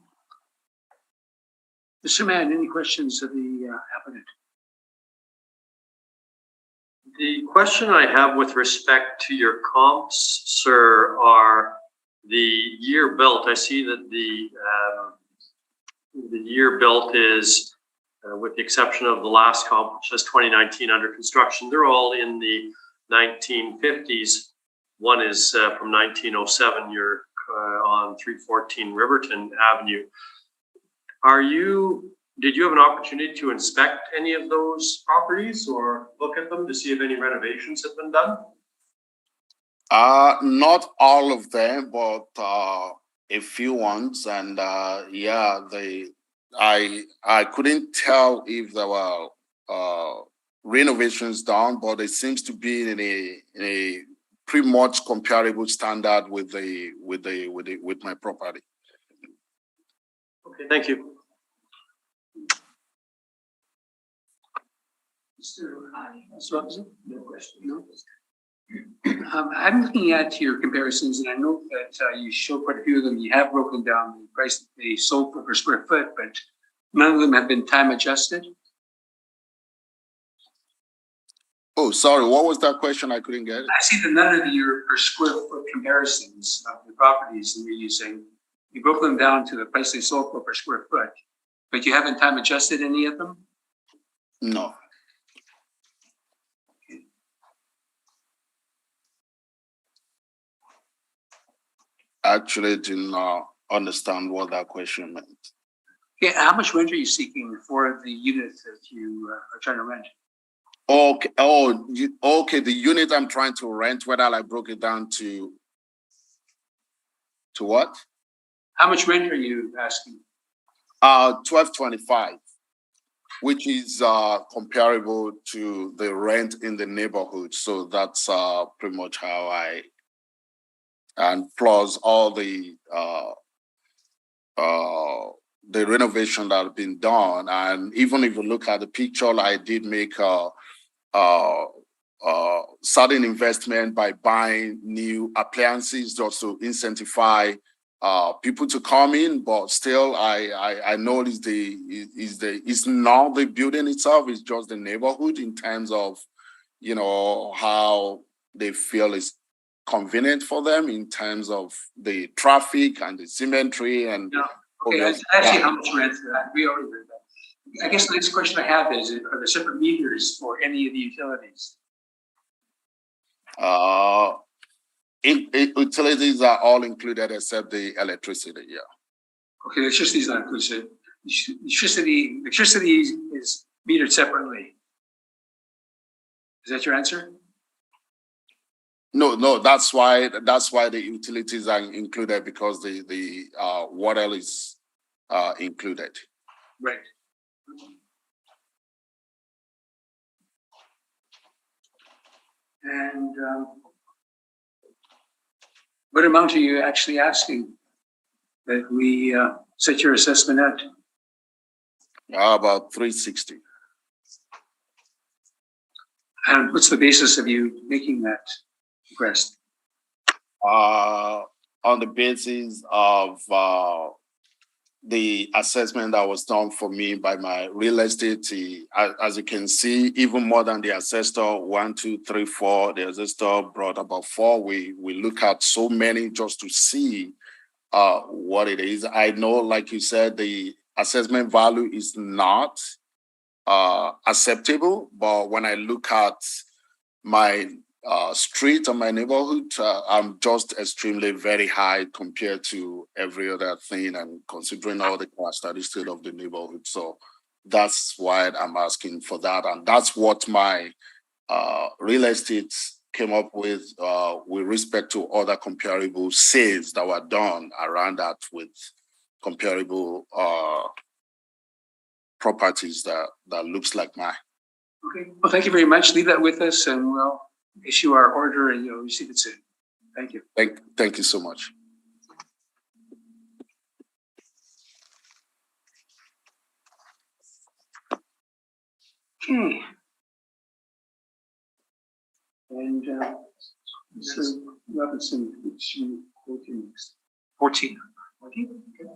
Mr. Mann, any questions of the applicant? The question I have with respect to your comps, sir, are the year built. I see that the year built is, with the exception of the last comp, which says 2019 under construction, they're all in the 1950s. One is from 1907. You're on 314 Riverton Avenue. Did you have an opportunity to inspect any of those properties or look at them to see if any renovations have been done? Not all of them, but a few ones, and yeah, I couldn't tell if there were renovations done, but it seems to be in a pretty much comparable standard with my property. Okay, thank you. Mr. Robinson? No question. No. I'm looking at your comparisons, and I note that you show quite a few of them. You have broken down the price that they sold for per square foot, but none of them have been time adjusted. Oh, sorry. What was that question? I couldn't get it. I see that none of your per square foot comparisons of the properties that you're using, you broke them down to the price they sold for per square foot, but you haven't time adjusted any of them? No. Actually did not understand what that question meant. Okay, how much rent are you seeking for the unit that you are trying to rent? Okay. Okay. The unit I'm trying to rent, whether I broke it down to what? How much rent are you asking? $12.25, which is comparable to the rent in the neighborhood. So that's pretty much how and plus all the renovation that have been done. And even if you look at the picture, I did make certain investment by buying new appliances just to incentivize people to come in. But still, I noticed it's not the building itself, it's just the neighborhood in terms of, how they feel is convenient for them in terms of the traffic and the symmetry and. Yeah. Okay, I see how much rent we already read that. I guess the next question I have is: are there separate meters for any of the utilities? Utilities are all included except the electricity. Yeah. Okay, electricity is not inclusive. Electricity is metered separately. Is that your answer? No, that's why the utilities are included, because the water is included. Right. And what amount are you actually asking that we set your assessment at? About $360. And what's the basis of you making that request? On the basis of the assessment that was done for me by my real estate, as you can see, even more than the assessor, 1, 2, 3, 4, the assessor brought about 4. We look at so many just to see what it is. I know, like you said, the assessment value is not acceptable, but when I look at my street or my neighborhood, I'm just extremely very high compared to every other thing, and considering all the characteristics of the neighborhood. So that's why I'm asking for that, and that's what my real estate came up with respect to other comparable sales that were done around that with comparable properties that looks like mine. Okay. Well, thank you very much. Leave that with us, and we'll issue our order, and you'll receive it soon. Thank you. Thank you so much. Okay. And Mr. Robinson, which you quoting next? 14. 14? Okay.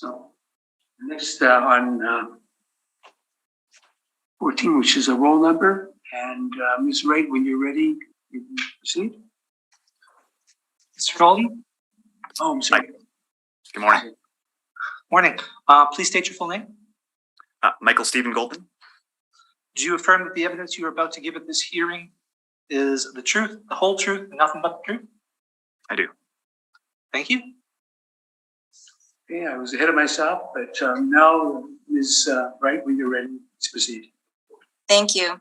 So next on 14, which is a roll number, and Ms. Wright, when you're ready, you can proceed. Mr. Foley? Oh, I'm sorry. Good morning. Morning. Please state your full name. Michael Stephen Goldman. Do you affirm that the evidence you are about to give at this hearing is the truth, the whole truth, and nothing but the truth? I do. Thank you. Okay, I was ahead of myself, but now Ms. Wright, when you're ready, let's proceed. Thank you.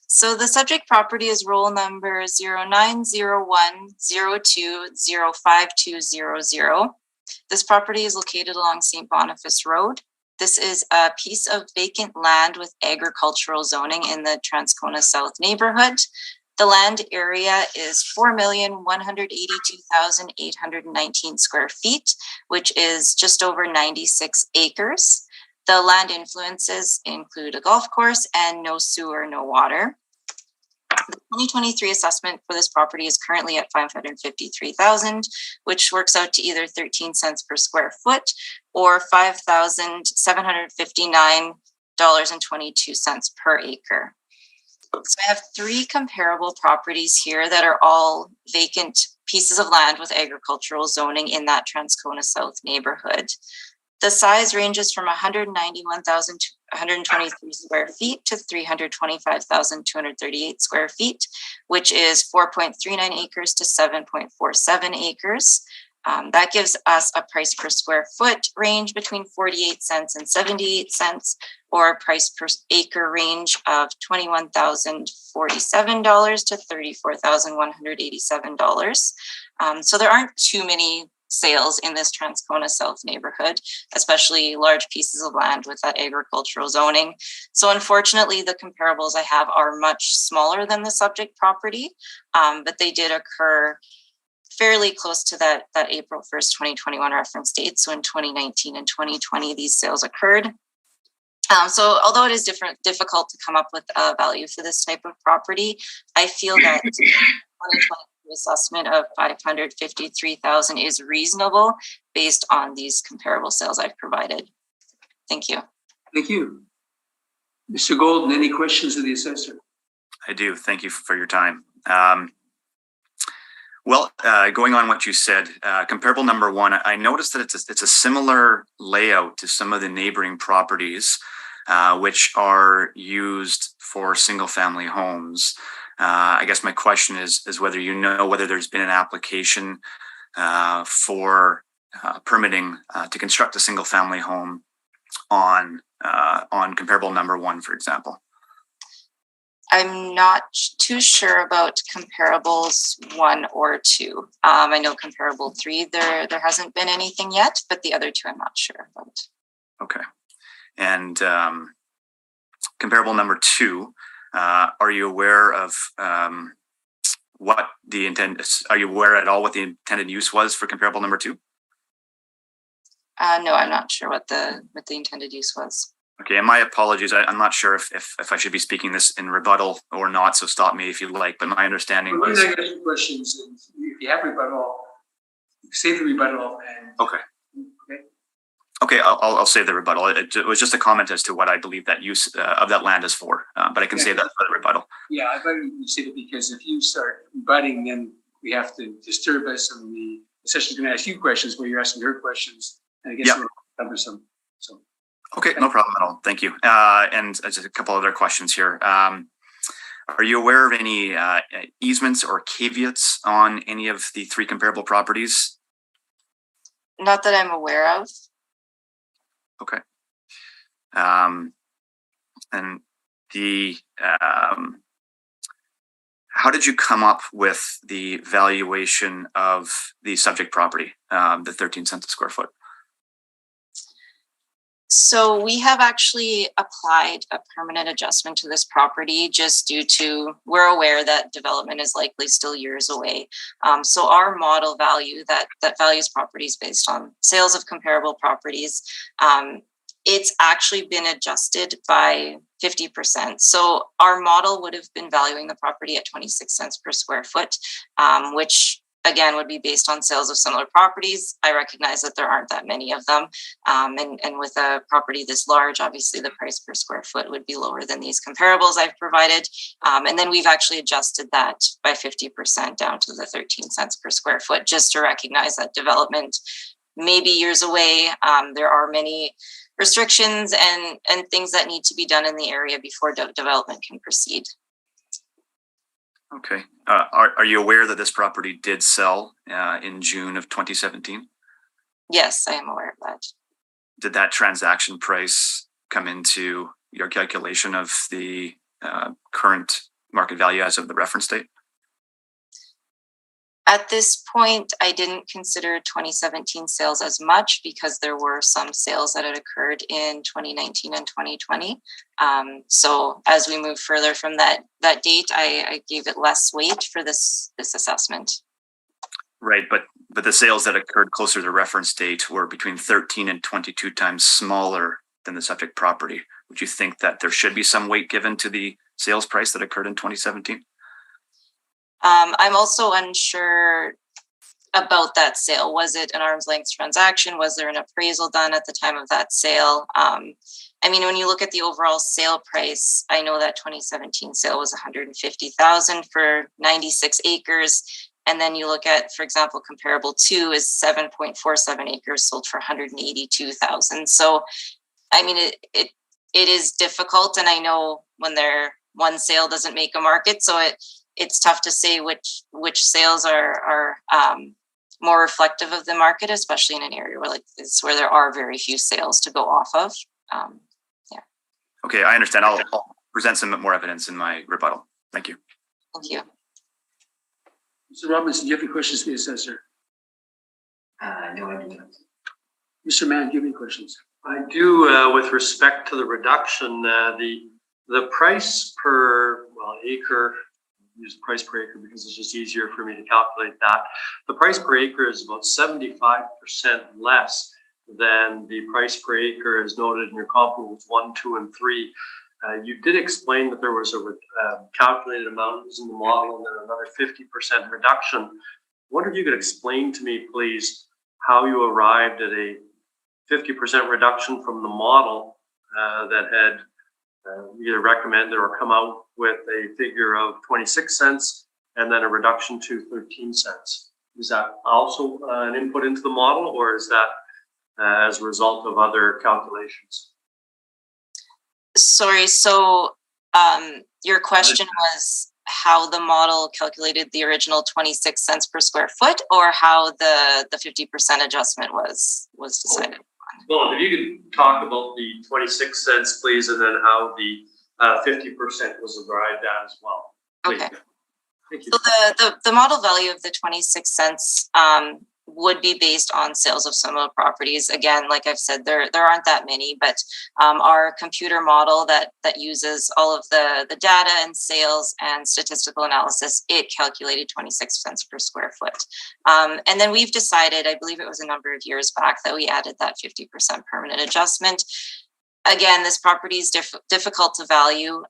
So the subject property is roll number 0901020520. This property is located along St. Boniface Road. This is a piece of vacant land with agricultural zoning in the Transcona South neighborhood. The land area is 4,182,819 square feet, which is just over 96 acres. The land influences include a golf course and no sewer, no water. The 2023 assessment for this property is currently at $553,000, which works out to either 13 cents per square foot or $5,759.22 per acre. So I have three comparable properties here that are all vacant pieces of land with agricultural zoning in that Transcona South neighborhood. The size ranges from 191,123 square feet to 325,238 square feet, which is 4.39 acres to 7.47 acres. That gives us a price per square foot range between 48 cents and 78 cents, or a price per acre range of $21,047 to $34,187. So there aren't too many sales in this Transcona South neighborhood, especially large pieces of land with that agricultural zoning. So unfortunately, the comparables I have are much smaller than the subject property, but they did occur fairly close to that April 1st, 2021 reference date. So in 2019 and 2020, these sales occurred. So although it is difficult to come up with a value for this type of property, I feel that 2020 assessment of $553,000 is reasonable based on these comparable sales I've provided. Thank you. Thank you. Mr. Golden, any questions of the assessor? I do. Thank you for your time. Going on what you said, comparable number one, I noticed that it's a similar layout to some of the neighboring properties, which are used for single family homes. I guess my question is whether you know whether there's been an application for permitting to construct a single family home on comparable number one, for example. I'm not too sure about comparables 1 or 2. I know comparable 3, there hasn't been anything yet, but the other 2 I'm not sure about. Okay. And comparable number 2, are you aware of what the are you aware at all what the intended use was for comparable number 2? No, I'm not sure what the intended use was. Okay, and my apologies. I'm not sure if I should be speaking this in rebuttal or not, so stop me if you like. But my understanding was. I got some questions. If you have rebuttal, save the rebuttal. And okay. Okay, I'll save the rebuttal. It was just a comment as to what I believe that use of that land is for, but I can save that for the rebuttal. Yeah, I thought you said it because if you start rebutting, then we have to disturb us, and the session's going to ask you questions where you're asking her questions, and I guess we're cumbersome. So. Okay, no problem at all. Thank you. And just a couple other questions here. Are you aware of any easements or caveats on any of the 3 comparable properties? Not that I'm aware of. Okay. And the how did you come up with the valuation of the subject property, the 13 cents a square foot? So we have actually applied a permanent adjustment to this property just due to, we're aware that development is likely still years away. So our model value that values properties based on sales of comparable properties, it's actually been adjusted by 50%. So our model would have been valuing the property at 26 cents per square foot, which again, would be based on sales of similar properties. I recognize that there aren't that many of them. And with a property this large, obviously the price per square foot would be lower than these comparables I've provided. And then we've actually adjusted that by 50% down to the 13 cents per square foot, just to recognize that development may be years away. There are many restrictions and things that need to be done in the area before development can proceed. Okay. Are you aware that this property did sell in June of 2017? Yes, I am aware of that. Did that transaction price come into your calculation of the current market value as of the reference date? At this point, I didn't consider 2017 sales as much because there were some sales that had occurred in 2019 and 2020. So as we move further from that date, I gave it less weight for this assessment. Right, but the sales that occurred closer to the reference date were between 13 and 22 times smaller than the subject property. Would you think that there should be some weight given to the sales price that occurred in 2017? I'm also unsure about that sale. Was it an arm's length transaction? Was there an appraisal done at the time of that sale? I mean, when you look at the overall sale price, I know that 2017 sale was $150,000 for 96 acres. And then you look at, for example, comparable 2 is 7.47 acres sold for $182,000. So, I mean, it is difficult. And I know when one sale doesn't make a market. So it's tough to say which sales are more reflective of the market, especially in an area where like this, where there are very few sales to go off of. Yeah. Okay, I understand. I'll present some more evidence in my rebuttal. Thank you. Thank you. Mr. Robinson, do you have any questions for the assessor? No, I do not. Mr. Mann, do you have any questions? I do, with respect to the reduction, the price per acre. Use price per acre because it's just easier for me to calculate that. The price per acre is about 75% less than the price per acre as noted in your comparables 1, 2, and 3. You did explain that there was a calculated amount in the model and then another 50% reduction. I wonder if you could explain to me, please, how you arrived at a 50% reduction from the model that had either recommended or come out with a figure of 26 cents and then a reduction to 13 cents. Is that also an input into the model, or is that as a result of other calculations? Sorry, so your question was how the model calculated the original 26 cents per square foot, or how the 50% adjustment was decided? Well, if you could talk about the 26 cents, please, and then how the 50% was arrived at as well. Please. Okay. Thank you. So the model value of the 26 cents would be based on sales of similar properties. Again, like I've said, there aren't that many, but our computer model that uses all of the data and sales and statistical analysis, it calculated 26 cents per square foot. And then we've decided, I believe it was a number of years back, that we added that 50% permanent adjustment. Again, this property is difficult to value.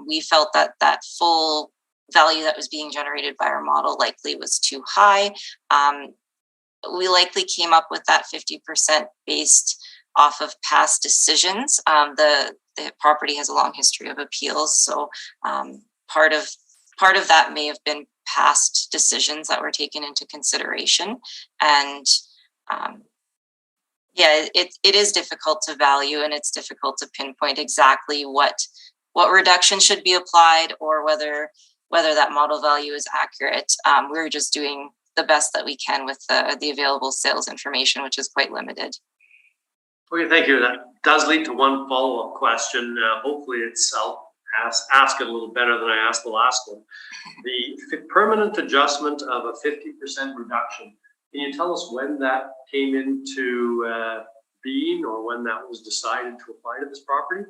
We felt that full value that was being generated by our model likely was too high. We likely came up with that 50% based off of past decisions. The property has a long history of appeals, so part of that may have been past decisions that were taken into consideration. And it is difficult to value, and it's difficult to pinpoint exactly what reduction should be applied or whether that model value is accurate. We're just doing the best that we can with the available sales information, which is quite limited. Okay, thank you. That does lead to one follow-up question. Hopefully I'll ask it a little better than I asked the last one. The permanent adjustment of a 50% reduction, can you tell us when that came into being or when that was decided to apply to this property?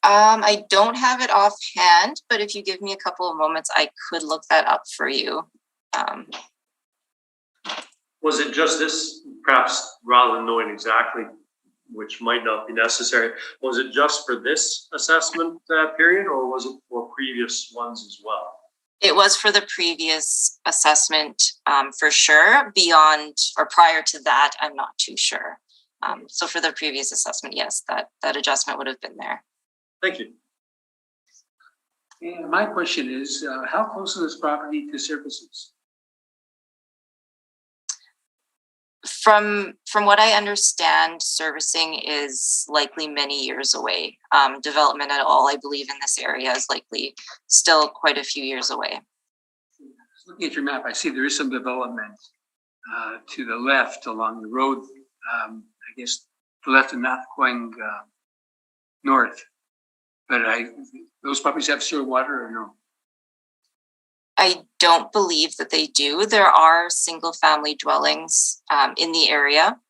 I don't have it offhand, but if you give me a couple of moments, I could look that up for you. Was it just this, perhaps rather than knowing exactly, which might not be necessary, was it just for this assessment period, or was it for previous ones as well? It was for the previous assessment, for sure. Beyond or prior to that, I'm not too sure. So for the previous assessment, yes, that adjustment would have been there. Thank you. And my question is, how close is this property to services? From what I understand, servicing is likely many years away. Development at all, I believe, in this area is likely still quite a few years away. Looking at your map, I see there is some development to the left along the road. I guess the left and not going north. But those properties have sewer water or no? I don't believe that they do. There are single family dwellings in the area.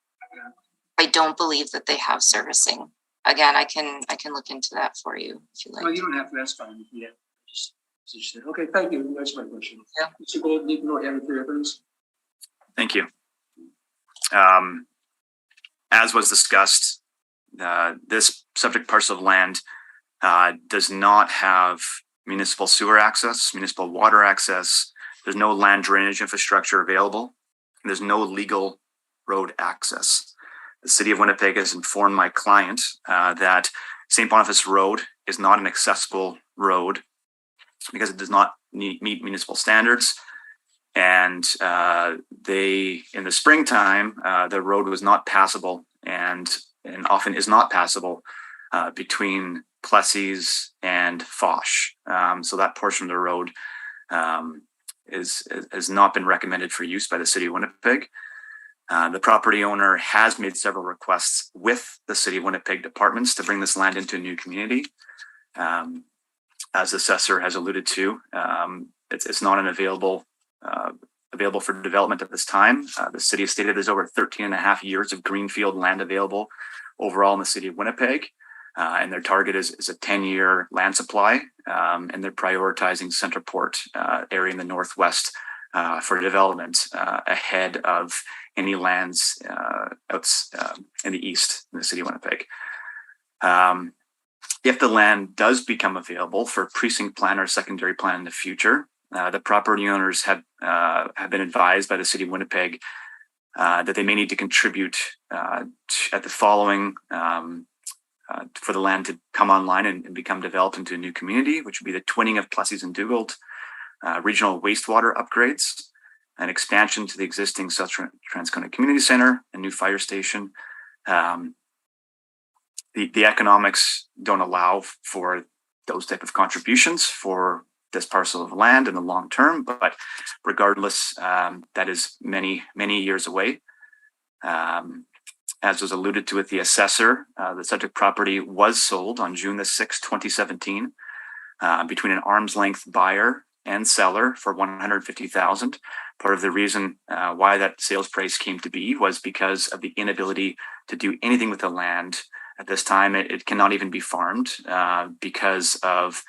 I don't believe that they have servicing. Again, I can look into that for you if you like. No, you don't have to. That's fine. Yeah. Just okay, thank you. That's my question. Yeah. Mr. Gold, you can go ahead with your evidence. Thank you. As was discussed, this subject parcel of land does not have municipal sewer access, municipal water access. There's no land drainage infrastructure available. And there's no legal road access. The city of Winnipeg has informed my client that St. Boniface Road is not an accessible road because it does not meet municipal standards. And in the springtime, the road was not passable and often is not passable between Plessis and Foch. So that portion of the road has not been recommended for use by the city of Winnipeg. The property owner has made several requests with the city of Winnipeg departments to bring this land into a new community. As the assessor has alluded to, it's not available for development at this time. The city has stated there's over 13 and a half years of greenfield land available overall in the city of Winnipeg. And their target is a 10-year land supply, and they're prioritizing Centerport area in the northwest for development ahead of any lands in the east in the city of Winnipeg. If the land does become available for precinct plan or secondary plan in the future, the property owners have been advised by the city of Winnipeg that they may need to contribute at the following for the land to come online and become developed into a new community, which would be the twinning of Plessis and Dugald, regional wastewater upgrades, an expansion to the existing South Transcona Community Center, a new fire station. The economics don't allow for those type of contributions for this parcel of land in the long term, but regardless, that is many, many years away. As was alluded to with the assessor, the subject property was sold on June the 6th, 2017, between an arm's length buyer and seller for $150,000. Part of the reason why that sales price came to be was because of the inability to do anything with the land. At this time, it cannot even be farmed because of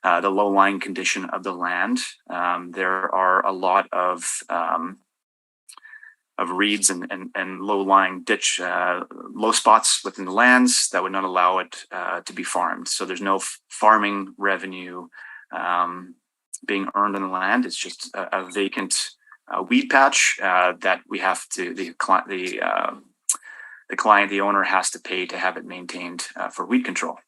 the low-lying condition of the land. There are a lot of reeds and low-lying ditch, low spots within the lands that would not allow it to be farmed. So there's no farming revenue being earned on the land. It's just a vacant weed patch that we have to, the client, the owner has to pay to have it maintained for weed control.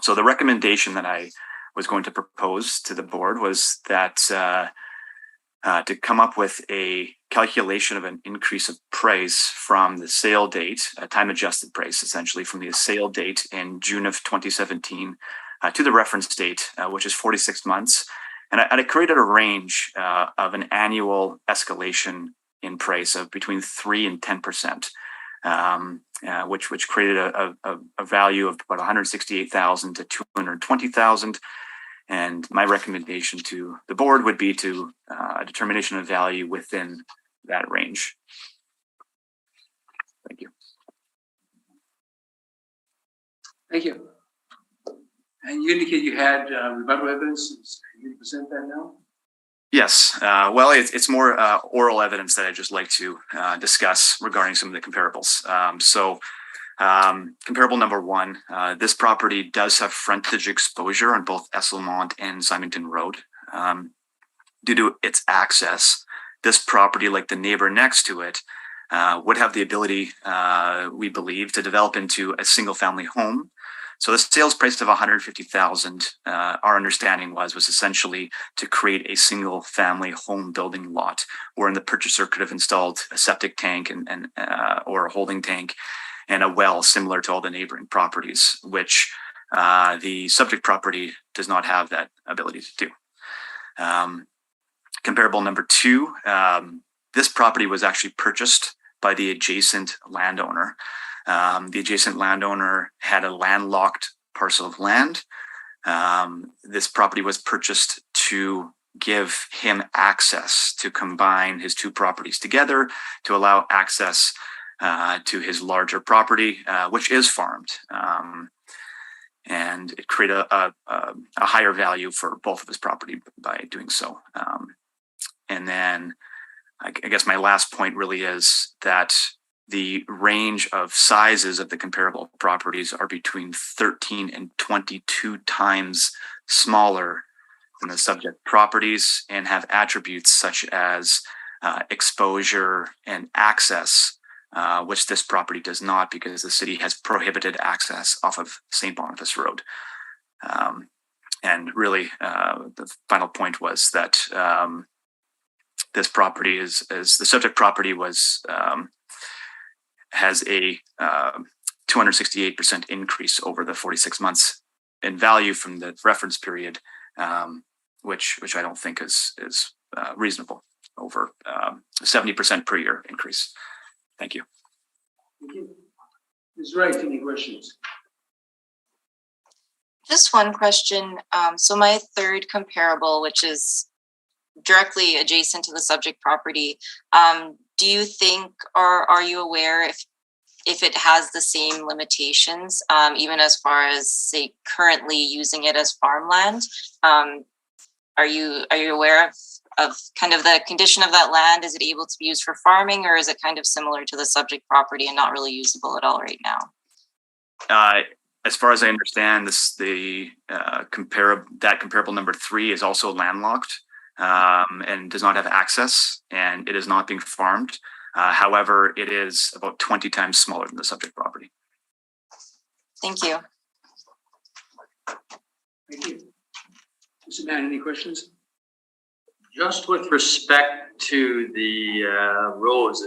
So the recommendation that I was going to propose to the board was that to come up with a calculation of an increase of price from the sale date, a time adjusted price, essentially from the sale date in June of 2017 to the reference date, which is 46 months. And I created a range of an annual escalation in price of between 3 and 10%, which created a value of about $168,000 to $220,000. And my recommendation to the board would be to a determination of value within that range. Thank you. Thank you. And you indicate you had rebuttal evidence. Can you present that now? Yes. Well, it's more oral evidence that I'd just like to discuss regarding some of the comparables. Comparable number one, this property does have frontage exposure on both Esselmont and Symington Road. Due to its access, this property, like the neighbor next to it, would have the ability, we believe, to develop into a single family home. So the sales price of $150,000, our understanding was essentially to create a single family home building lot, wherein the purchaser could have installed a septic tank and or a holding tank and a well similar to all the neighboring properties, which the subject property does not have that ability to do. Comparable number 2, this property was actually purchased by the adjacent landowner. The adjacent landowner had a landlocked parcel of land. This property was purchased to give him access to combine his 2 properties together to allow access to his larger property, which is farmed. And it created a higher value for both of his property by doing so. And then I guess my last point really is that the range of sizes of the comparable properties are between 13 and 22 times smaller than the subject properties and have attributes such as exposure and access, which this property does not because the city has prohibited access off of St. Boniface Road. And really, the final point was that this property is the subject property was has a 268% increase over the 46 months in value from the reference period, which I don't think is reasonable, over 70% per year increase. Thank you. Thank you. Ms. Wright, any questions? Just one question. So my third comparable, which is directly adjacent to the subject property, do you think, or are you aware if it has the same limitations, even as far as, say, currently using it as farmland? Are you aware of kind of the condition of that land? Is it able to be used for farming, or is it kind of similar to the subject property and not really usable at all right now? As far as I understand, comparable number 3 is also landlocked and does not have access, and it is not being farmed. However, it is about 20 times smaller than the subject property. Thank you. Thank you. Mr. Mann, any questions? Just with respect to the roads,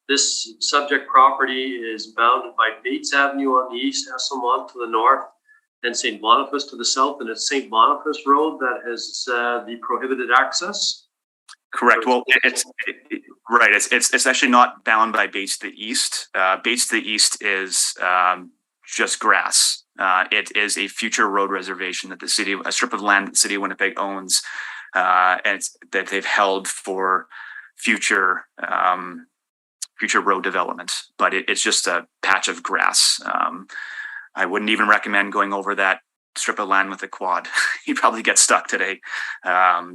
this subject property is bounded by Bates Avenue on the east, Esselmont to the north, and St. Boniface to the south, and it's St. Boniface Road that has the prohibited access? Correct. Well, it's actually not bound by Bates to the east. Bates to the east is just grass. It is a future road reservation that a strip of land that the city of Winnipeg owns, and that they've held for future road development. But it's just a patch of grass. I wouldn't even recommend going over that strip of land with a quad. You probably get stuck today.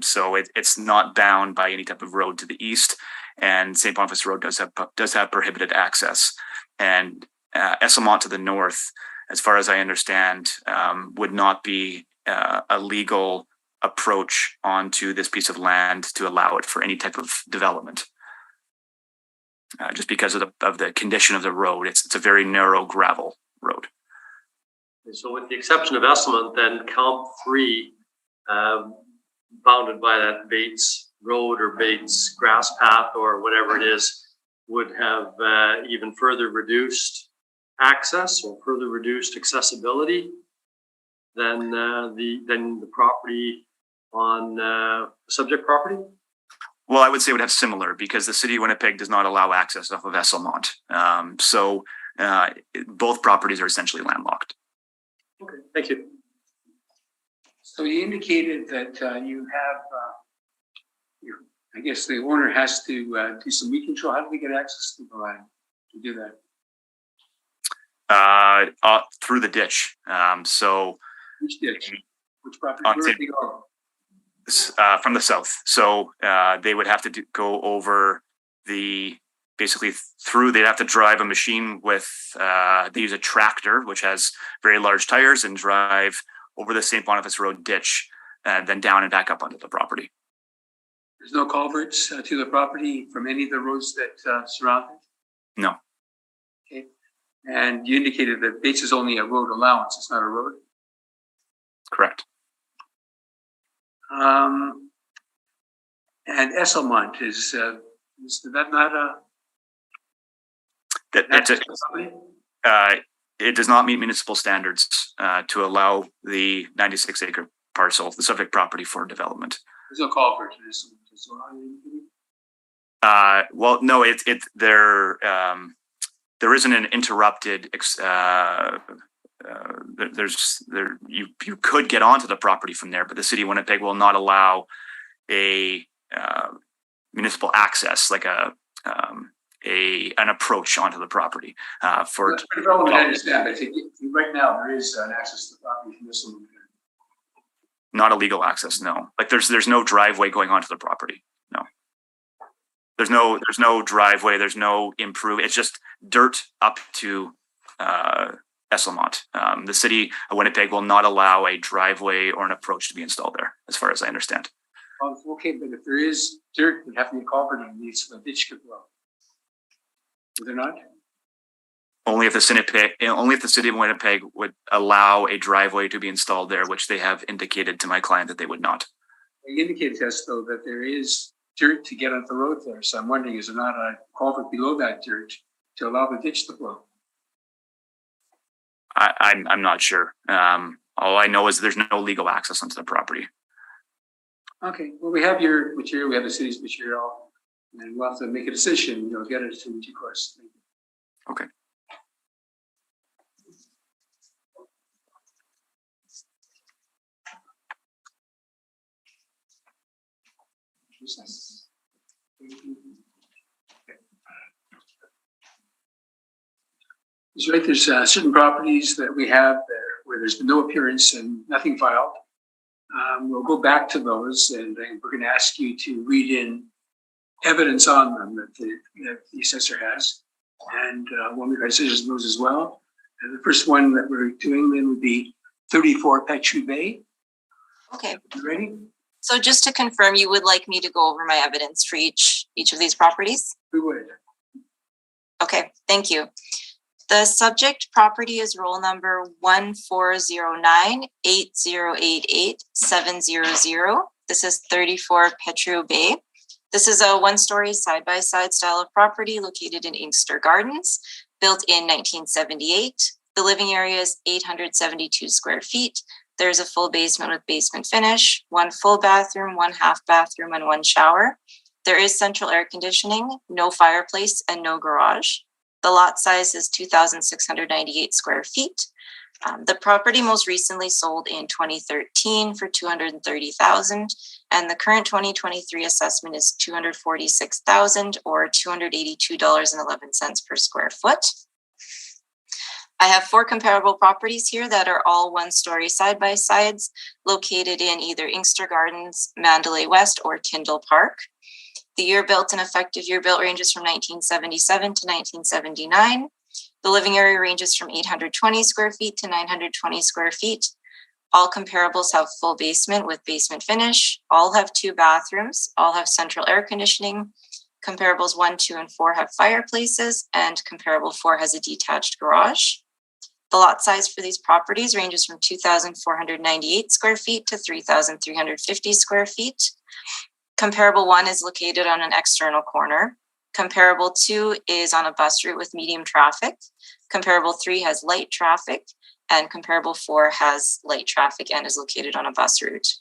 So it's not bound by any type of road to the east, and St. Boniface Road does have prohibited access. And Esselmont to the north, as far as I understand, would not be a legal approach onto this piece of land to allow it for any type of development. Just because of the condition of the road, it's a very narrow gravel road. So with the exception of Esselmont, then Comp 3, bounded by that Bates Road or Bates grass path or whatever it is, would have even further reduced access or further reduced accessibility than the property on subject property? Well, I would say it would have similar, because the city of Winnipeg does not allow access off of Esselmont. So both properties are essentially landlocked. Okay, thank you. So you indicated that you have, I guess the owner has to do some weed control. How do we get access to the land to do that? Through the ditch. So which ditch? Which property? Where do they go? From the south. So they would have to go over they'd have to drive a machine with, they use a tractor, which has very large tires, and drive over the St. Boniface Road ditch then down and back up onto the property. There's no culverts to the property from any of the roads that surround it? No. Okay. And you indicated that this is only a road allowance, it's not a road? Correct. And Esselmont, is that not a? It does not meet municipal standards to allow the 96-acre parcel, the subject property, for development. There's no culvert to this. Well, no, there isn't an interrupted. You could get onto the property from there, but the city of Winnipeg will not allow a municipal access, like an approach onto the property for. I understand, but I think right now there is an access to the property from this one. Not a legal access, no. Like there's no driveway going onto the property. No. There's no driveway. There's no it's just dirt up to Esselmont. The city of Winnipeg will not allow a driveway or an approach to be installed there, as far as I understand. Okay, but if there is dirt, it would have to be a culvert and needs a ditch could flow. Would there not? Only if the city of Winnipeg would allow a driveway to be installed there, which they have indicated to my client that they would not. They indicated to us, though, that there is dirt to get on the road there. So I'm wondering, is there not a culvert below that dirt to allow the ditch to flow? I'm not sure. All I know is there's no legal access onto the property. Okay, well, we have your material, we have the city's material, and we'll have to make a decision, get it in due course. Thank you. Okay. That's right. There's certain properties that we have there where there's been no appearance and nothing filed. We'll go back to those, and we're going to ask you to read in evidence on them that the assessor has, and we'll make our decisions on those as well. And the first one that we're doing then would be 34 Petro Bay. Okay. You ready? So just to confirm, you would like me to go over my evidence for each of these properties? We would. Okay, thank you. The subject property is roll number 1409-8088-700. This is 34 Petro Bay. This is a one-story side-by-side style of property located in Inkster Gardens, built in 1978. The living area is 872 square feet. There's a full basement with basement finish, one full bathroom, one half bathroom, and one shower. There is central air conditioning, no fireplace, and no garage. The lot size is 2,698 square feet. The property most recently sold in 2013 for $230,000, and the current 2023 assessment is $246,000 or $282.11 per square foot. I have 4 comparable properties here that are all one-story side-by-sides located in either Inkster Gardens, Mandalay West, or Tyndall Park. The year built and effective year built ranges from 1977 to 1979. The living area ranges from 820 square feet to 920 square feet. All comparables have full basement with basement finish. All have 2 bathrooms. All have central air conditioning. Comparables 1, 2, and 4 have fireplaces, and comparable 4 has a detached garage. The lot size for these properties ranges from 2,498 square feet to 3,350 square feet. Comparable 1 is located on an external corner. Comparable 2 is on a bus route with medium traffic. Comparable 3 has light traffic, and comparable 4 has light traffic and is located on a bus route.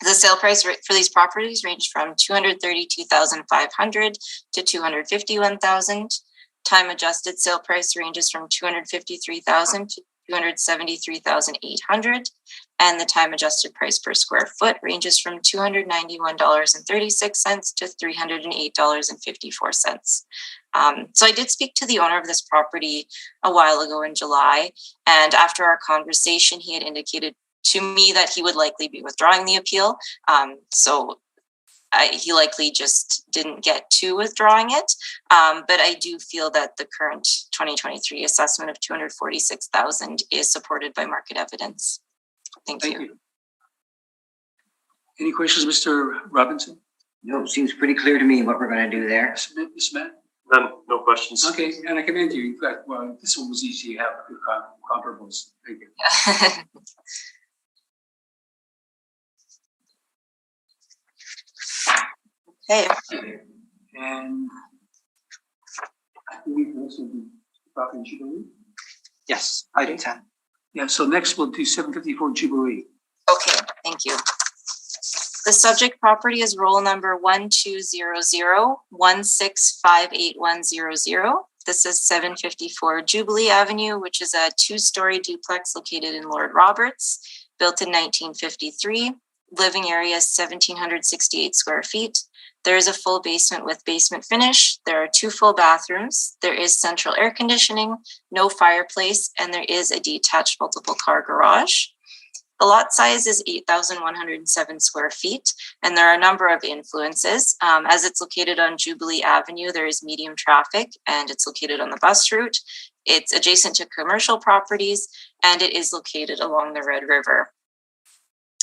The sale price for these properties range from $232,500 to $251,000. Time adjusted sale price ranges from $253,000 to $273,800, and the time adjusted price per square foot ranges from $291.36 to $308.54. So I did speak to the owner of this property a while ago in July, and after our conversation, he had indicated to me that he would likely be withdrawing the appeal. He likely just didn't get to withdrawing it. But I do feel that the current 2023 assessment of $246,000 is supported by market evidence. Thank you. Any questions, Mr. Robinson? No, seems pretty clear to me what we're gonna do there. Mr. Matt? None, no questions. Okay, and I commend you. You've got, well, this one was easy. You have good comparables. Thank you. Okay, And I believe this will be property Jubilee. Yes, item 10. Yeah, so next we'll do 754 Jubilee. okay, thank you. The subject property is roll number 1200165810. This is 754 Jubilee Avenue, which is a 2-story duplex located in Lord Roberts, built in 1953. Living area is 1,768 square feet. There is a full basement with basement finish. There are 2 full bathrooms. There is central air conditioning, no fireplace, and there is a detached multiple car garage. The lot size is 8,107 square feet, and there are a number of influences. As it's located on Jubilee Avenue, there is medium traffic, and it's located on the bus route. It's adjacent to commercial properties, and it is located along the Red River.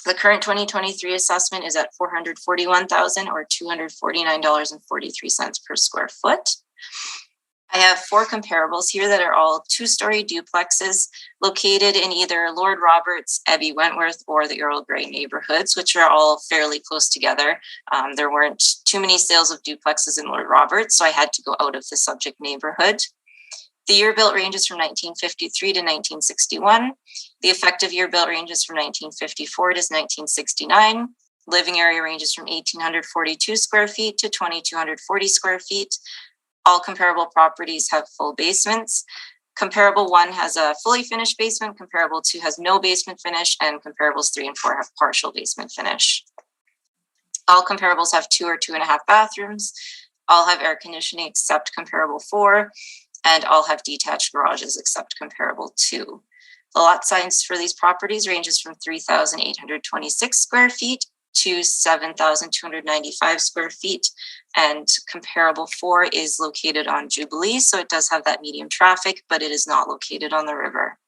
The current 2023 assessment is at $441,000 or $249.43 per square foot. I have 4 comparables here that are all 2-story duplexes located in either Lord Roberts, Abbey Wentworth, or the Earl Grey neighborhoods, which are all fairly close together. There weren't too many sales of duplexes in Lord Roberts, so I had to go out of the subject neighborhood. The year built ranges from 1953 to 1961. The effective year built ranges from 1954 to 1969. Living area ranges from 1,842 square feet to 2,240 square feet. All comparable properties have full basements. Comparable 1 has a fully finished basement, comparable 2 has no basement finish, and comparables 3 and 4 have partial basement finish. All comparables have 2 or 2.5 bathrooms. All have air conditioning except comparable 4, and all have detached garages except comparable 2. The lot size for these properties ranges from 3,826 square feet to 7,295 square feet, and comparable 4 is located on Jubilee, so it does have that medium traffic, but it is not located on the river.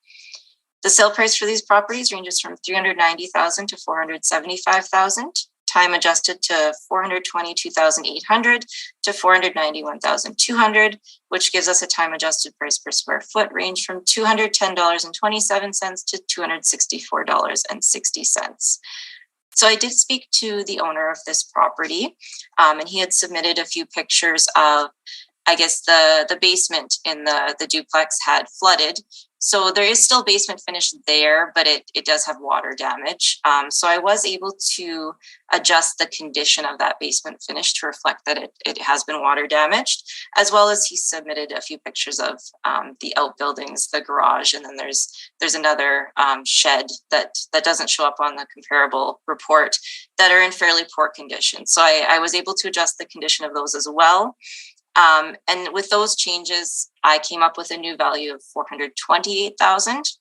The sale price for these properties ranges from $390,000 to $475,000. Time adjusted to $422,800 to $491,200, which gives us a time adjusted price per square foot range from $210.27 to $264.60. So I did speak to the owner of this property, and he had submitted a few pictures of, I guess, the basement in the duplex had flooded. So there is still basement finish there, but it does have water damage. So I was able to adjust the condition of that basement finish to reflect that it has been water damaged, as well as he submitted a few pictures of the outbuildings, the garage, and then there's another shed that doesn't show up on the comparable report that are in fairly poor condition. So I was able to adjust the condition of those as well. And with those changes, I came up with a new value of $428,000,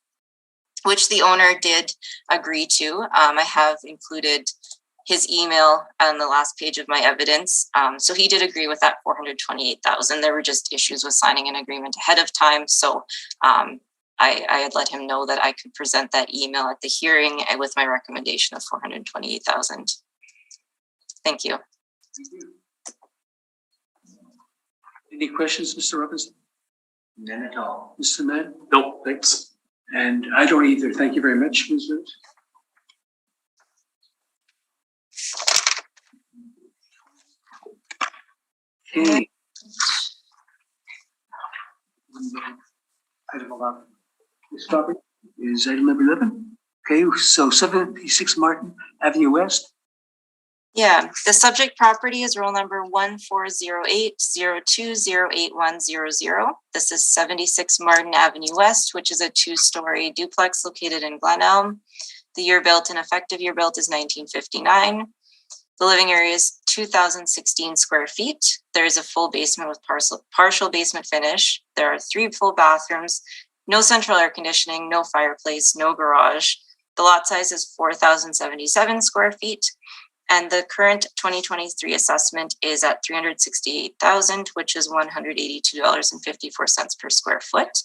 which the owner did agree to. I have included his email on the last page of my evidence. So he did agree with that $428,000. There were just issues with signing an agreement ahead of time. So I had let him know that I could present that email at the hearing with my recommendation of $428,000. Thank you. Thank you. Any questions, Mr. Robinson? None at all. Mr. Mann? No, thanks. And I don't either. Thank you very much, Ms. Rose. Okay. Item 11. This topic is item number 11. Okay, so 76 Martin Avenue West. Yeah, the subject property is roll number 1408020810. This is 76 Martin Avenue West, which is a 2-story duplex located in Glen Elm. The year built and effective year built is 1959. The living area is 2,016 square feet. There is a full basement with partial basement finish. There are 3 full bathrooms, no central air conditioning, no fireplace, no garage. The lot size is 4,077 square feet. And the current 2023 assessment is at $368,000, which is $182.54 per square foot.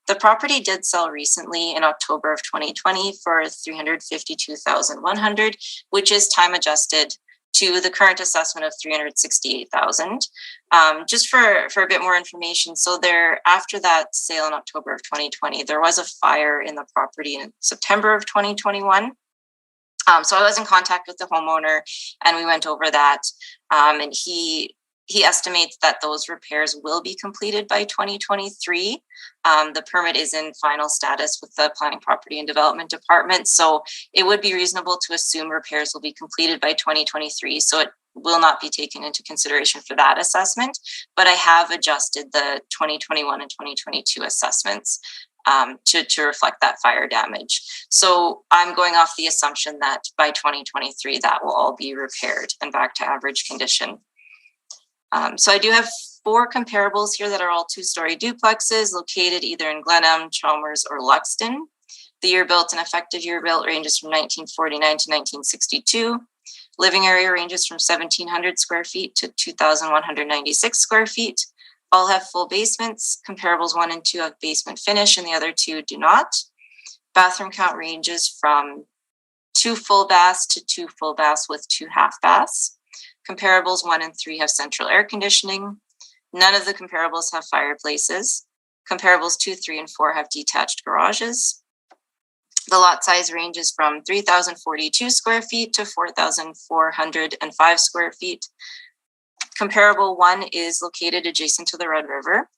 The property did sell recently in October of 2020 for $352,100, which is time adjusted to the current assessment of $368,000. Just for a bit more information, so after that sale in October of 2020, there was a fire in the property in September of 2021. So I was in contact with the homeowner and we went over that. And he estimates that those repairs will be completed by 2023. The permit is in final status with the Planning, Property and Development Department. So it would be reasonable to assume repairs will be completed by 2023. So it will not be taken into consideration for that assessment. But I have adjusted the 2021 and 2022 assessments to reflect that fire damage. So I'm going off the assumption that by 2023, that will all be repaired and back to average condition. So I do have 4 comparables here that are all 2-story duplexes located either in Glenham, Chalmers, or Luxton. The year built and effective year built ranges from 1949 to 1962. Living area ranges from 1,700 square feet to 2,196 square feet. All have full basements. Comparables 1 and 2 have basement finish and the other 2 do not. Bathroom count ranges from 2 full baths to 2 full baths with 2 half baths. Comparables 1 and 3 have central air conditioning. None of the comparables have fireplaces. Comparables 2, 3, and 4 have detached garages. The lot size ranges from 3,042 square feet to 4,405 square feet. Comparable 1 is located adjacent to the Red River,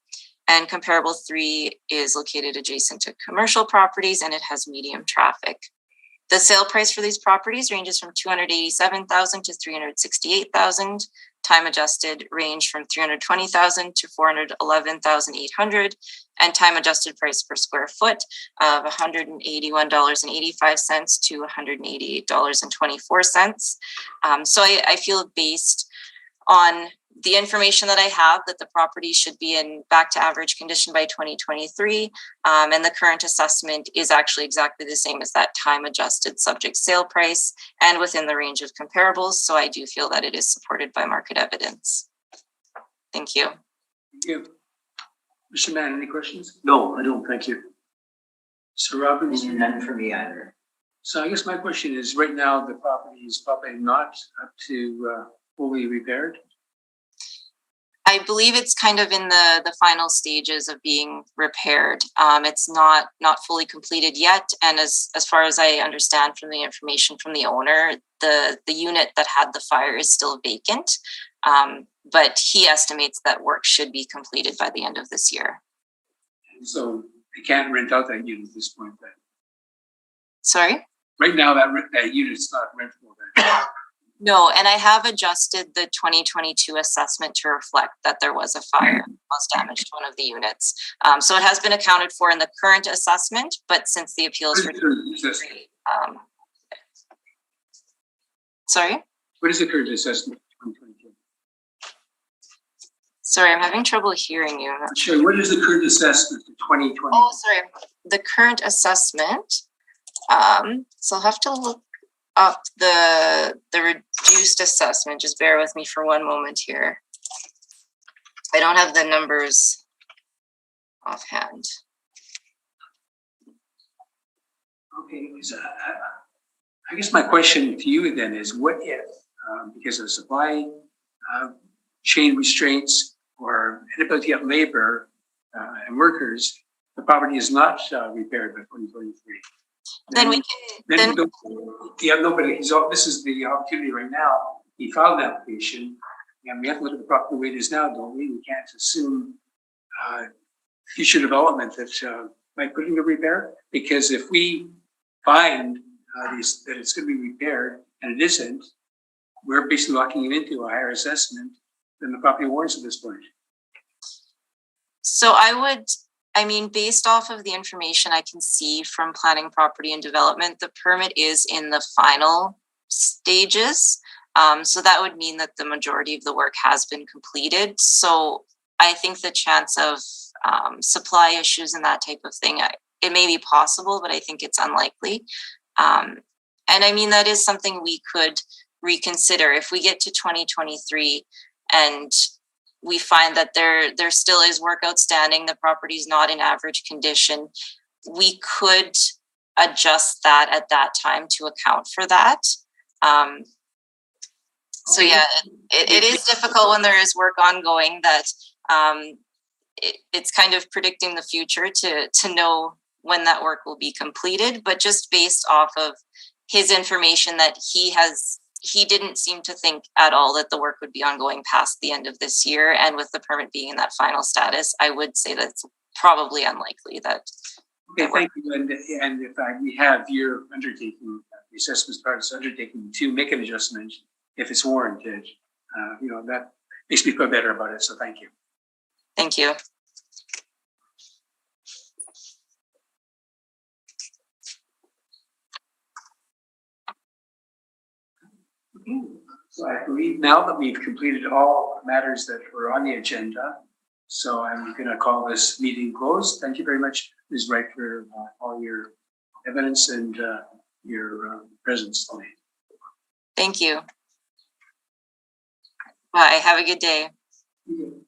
and comparable 3 is located adjacent to commercial properties, and it has medium traffic. The sale price for these properties ranges from $287,000 to $368,000. Time adjusted range from $320,000 to $411,800, and time adjusted price per square foot of $181.85 to $188.24. So I feel based on the information that I have that the property should be in back to average condition by 2023. And the current assessment is actually exactly the same as that time adjusted subject sale price and within the range of comparables. So I do feel that it is supported by market evidence. Thank you. Thank you. Mr. Mann, any questions? No, I don't. Thank you. Sir Robbins? None for me either. So I guess my question is, right now, the property is probably not up to fully repaired. I believe it's kind of in the final stages of being repaired. It's not fully completed yet. And as far as I understand from the information from the owner, the unit that had the fire is still vacant. But he estimates that work should be completed by the end of this year. And so they can't rent out that unit at this point then. Sorry? Right now, that unit's not rentable then. No, and I have adjusted the 2022 assessment to reflect that there was a fire that caused damage to one of the units. So it has been accounted for in the current assessment, but since the appeals for sorry? What is the current assessment for 2022? Sorry, I'm having trouble hearing you. Sure. What is the current assessment for 2020? Oh, sorry. The current assessment. So I'll have to look up the reduced assessment. Just bear with me for one moment here. I don't have the numbers offhand. Okay, I guess my question to you then is, what if, because of supply chain restraints or inability to get labor and workers, the property is not repaired by 2023? Then we can. This is the opportunity right now. He filed an application, and we have to look at the property the way it is now, don't we? We can't assume future development that might put in the repair, because if we find that it's going to be repaired and it isn't, we're basically locking it into a higher assessment than the property warrants at this point. So based off of the information I can see from Planning, Property and Development, the permit is in the final stages. So that would mean that the majority of the work has been completed. So I think the chance of supply issues and that type of thing, it may be possible, but I think it's unlikely. And that is something we could reconsider. If we get to 2023 and we find that there still is work outstanding, the property's not in average condition, we could adjust that at that time to account for that. So yeah, it is difficult when there is work ongoing that it's kind of predicting the future to know when that work will be completed, but just based off of his information that he didn't seem to think at all that the work would be ongoing past the end of this year. And with the permit being in that final status, I would say that's probably unlikely that. Okay, thank you. And in fact, we have your undertaking, the assessment part of this undertaking to make an adjustment if it's warranted. That makes me feel better about it. So thank you. Thank you. So I believe now that we've completed all matters that were on the agenda, so I'm going to call this meeting closed. Thank you very much, Ms. Wright, for all your evidence and your presence today. Thank you. Bye. Have a good day. Thank you.